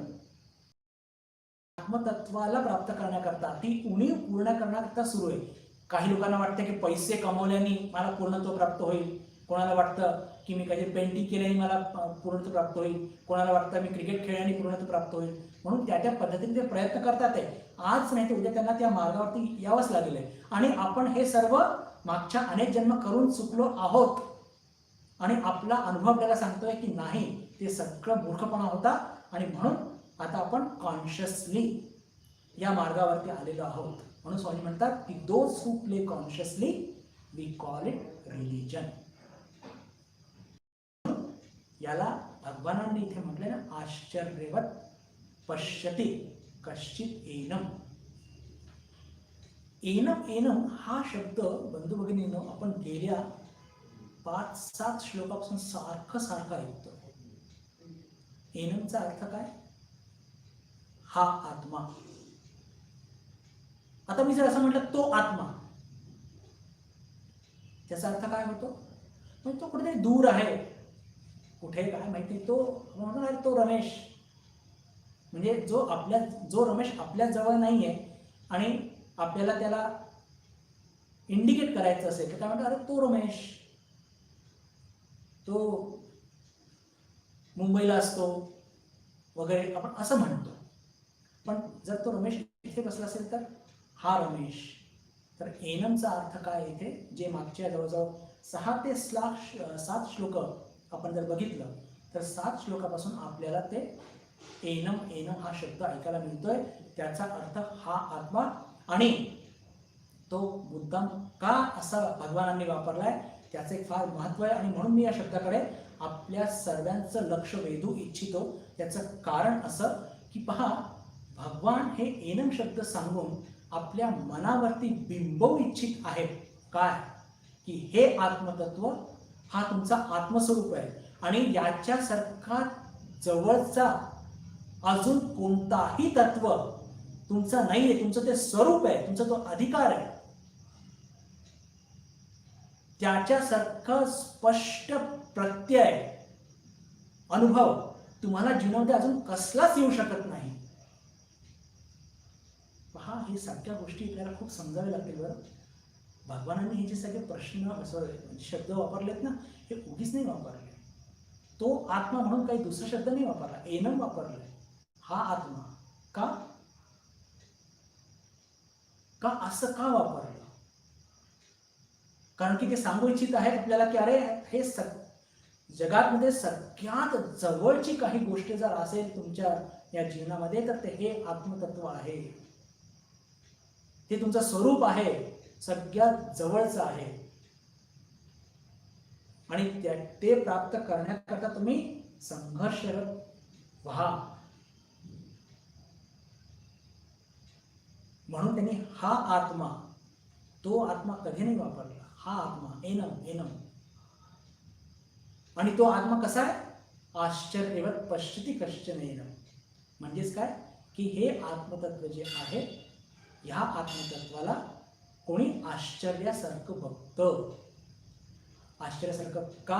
आत्मतत्वाला प्राप्त करण्याकरता, ती उणीव पूर्ण करण्याकरता सुरू आहे. काही लोकांना वाटतं की पैसे कमवल्याने मला पूर्णत्व प्राप्त होईल, कोणाला वाटतं की मी काही पेंटिंग केल्याने मला पूर्णत्व प्राप्त होईल, कोणाला वाटतं मी क्रिकेट खेळल्याने पूर्णत्व प्राप्त होईल, म्हणून त्या त्या पद्धतीने ते प्रयत्न करतात आहे. आज नाही तर उद्या त्यांना त्या मार्गावरती यावंच लागेल आहे. आणि आपण हे सर्व मागच्या अनेक जन्म करून चुकलो आहोत आणि आपला अनुभव आपल्याला सांगतोय की नाही, ते सगळं मूर्खपणा होता आणि म्हणून आता आपण कॉन्शियसली या मार्गावरती आलेलो आहोत. म्हणून स्वामी म्हणतात की those who play consciously we call it religion. याला भगवानांनी इथे म्हटले ना, आश्चर्यवत पश्यति कश्चित एनम. एनम एनम हा शब्द बंधू भगिनींनो आपण गेल्या 5-7 श्लोकापासून सारखं ऐकतो. एनमचा अर्थ काय? हा आत्मा. आता मी जर असं म्हटलं तो आत्मा, त्याचा अर्थ काय होतो? म्हणजे तो कुठेतरी दूर आहे, कुठे काय माहिती. तो म्हणणार तो रमेश, म्हणजे जो रमेश आपल्या जवळ नाहीये आणि आपल्याला त्याला इंडिकेट करायचं असेल तर काय म्हणतात, अरे तो रमेश, तो मुंबईला असतो वगैरे आपण असं म्हणतो. पण जर तो रमेश इथे बसला असेल तर हा रमेश. तर एनमचा अर्थ काय इथे, जे मागच्या जवळजवळ 6 ते 7 श्लोक आपण जर बघितलं तर 7 श्लोकापासून आपल्याला ते एनम एनम हा शब्द ऐकायला मिळतोय. त्याचा अर्थ हा आत्मा. आणि तो मुद्दाम का असा भगवानांनी वापरलाय त्याचं एक फार महत्व आहे. आणि म्हणून मी या शब्दाकडे आपल्या सर्वांचं लक्ष वेधू इच्छितो. त्याचं कारण असं की पहा, भगवान हे एनम शब्द सांगून आपल्या मनावरती बिंबवू इच्छित आहेत काय, की हे आत्मतत्व हा तुमचा आत्मस्वरूप आहे आणि याच्यासारखा जवळचा अजून कोणताही तत्व तुमचा नाही आहे. तुमचं ते स्वरूप आहे, तुमचा तो अधिकार आहे. त्याच्यासारखं स्पष्ट प्रत्यय अनुभव तुम्हाला जीवनामध्ये अजून कसलाच येऊ शकत नाही. पहा, हे सगळ्या गोष्टी आपल्याला खूप समजावे लागतील बरं. भगवानांनी हे जे सगळे प्रश्न शब्द वापरलेत ना, हे उगीच नाही वापरले. तो आत्मा म्हणून काही दुसरा शब्द नाही वापरला, एनम वापरलाय. हा आत्मा का का असं का वापरलं? कारण की ते सांगू इच्छित आहेत आपल्याला की अरे हे जगातमध्ये सगळ्यात जवळची काही गोष्ट जर असेल तुमच्या या जीवनामध्ये तर ते हे आत्मतत्व आहे. ते तुमचं स्वरूप आहे, सगळ्यात जवळचं आहे. आणि ते प्राप्त करण्याकरता तुम्ही संघर्षरत व्हा. म्हणून त्यांनी हा आत्मा, तो आत्मा कधी नाही वापरला. हा आत्मा एनम एनम. आणि तो आत्मा कसा आहे? आश्चर्यवत पश्यति कश्चन एनम. म्हणजेच काय की हे आत्मतत्व जे आहे, ह्या आत्मतत्वाला कोणी आश्चर्यासारखं बघतं. आश्चर्यासारखं का?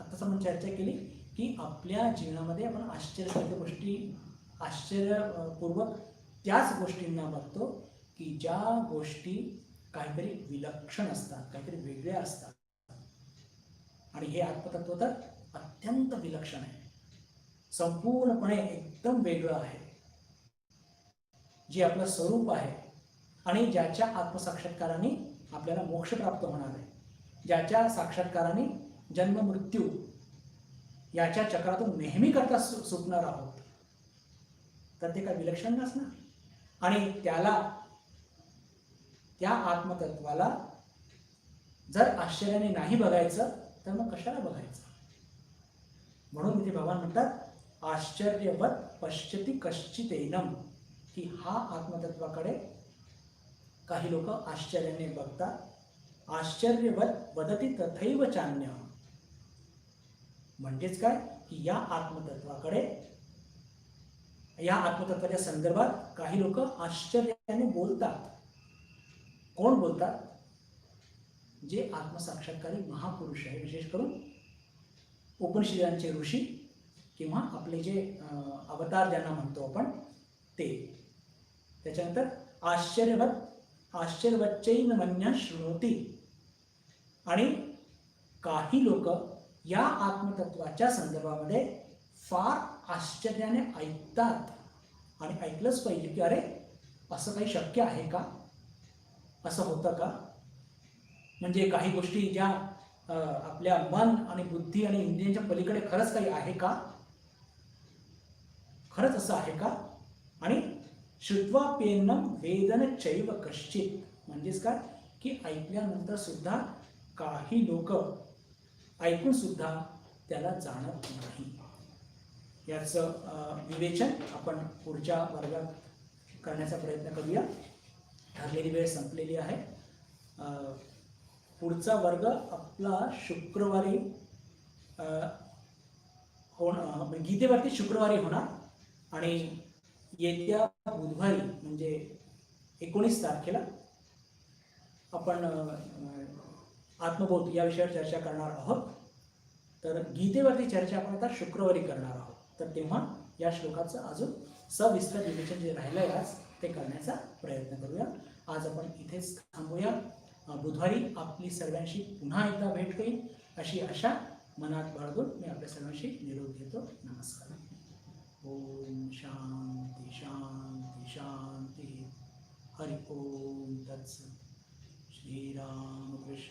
आताच आपण चर्चा केली की आपल्या जीवनामध्ये आपण आश्चर्यासारख्या गोष्टी आश्चर्यपूर्वक त्याच गोष्टींना बघतो की ज्या गोष्टी काहीतरी विलक्षण असतात, काहीतरी वेगळ्या असतात. आणि हे आत्मतत्व तर अत्यंत विलक्षण आहे, संपूर्णपणे एकदम वेगळं आहे, जे आपलं स्वरूप आहे आणि ज्याच्या आत्मसाक्षात्काराने आपल्याला मोक्ष प्राप्त होणार आहे, ज्याच्या साक्षात्काराने जन्म मृत्यू याच्या चक्रातून नेहमी करता सुटणार आहोत. तर ते काय विलक्षण नसणार. आणि त्या आत्मतत्वाला जर आश्चर्याने नाही बघायचं तर मग कशाला बघायचं? म्हणून इथे भगवान म्हणतात आश्चर्यवत पश्यति कश्चित एनम, की हा आत्मतत्वाकडे काही लोक आश्चर्याने बघतात. आश्चर्यवत वदति तथैव चान्य. म्हणजेच काय की या आत्मतत्वाच्या संदर्भात काही लोक आश्चर्याने बोलतात. कोण बोलतात? जे आत्मसाक्षात्कारी महापुरुष आहे, विशेष करून उपनिषदांचे ऋषी किंवा आपले जे अवतार ज्यांना म्हणतो आपण ते. त्याच्यानंतर आश्चर्यवच्चैन मन्य शृणोती. आणि काही लोक या आत्मतत्वाच्या संदर्भामध्ये फार आश्चर्याने ऐकतात आणि ऐकलंच पाहिजे की अरे असं काही शक्य आहे का, असं होतं का, म्हणजे काही गोष्टी ज्या आपल्या मन आणि बुद्धी आणि इंद्रियांच्या पलीकडे खरंच काही आहे का, खरंच असं आहे का. आणि श्रुत्वा पेन्नम वेदन चैव कश्चित, म्हणजेच काय की ऐकल्यानंतर सुद्धा काही लोक ऐकून सुद्धा त्याला जाणत नाही. याचं विवेचन आपण पुढच्या वर्गात करण्याचा प्रयत्न करूया. ठरलेली वेळ संपलेली आहे. पुढचा वर्ग आपला शुक्रवारी गीतेवरती शुक्रवारी होणार आणि येत्या बुधवारी म्हणजे 19 तारखेला आपण आत्मबोध या विषयावर चर्चा करणार आहोत. तर गीतेवरती चर्चा आपण आता शुक्रवारी करणार आहोत. तर तेव्हा या श्लोकाचं अजून सविस्तर विवेचन जे राहिलंय आज ते करण्याचा प्रयत्न करूया. आज आपण इथेच थांबूया. बुधवारी आपली सर्वांशी पुन्हा एकदा भेट होईल अशी आशा मनात बाळगून मी आपल्या सर्वांशी निरोप घेतो. नमस्कार. ओम शांती शांती शांती. हरि ओम तत्सत. श्रीराम कृष्ण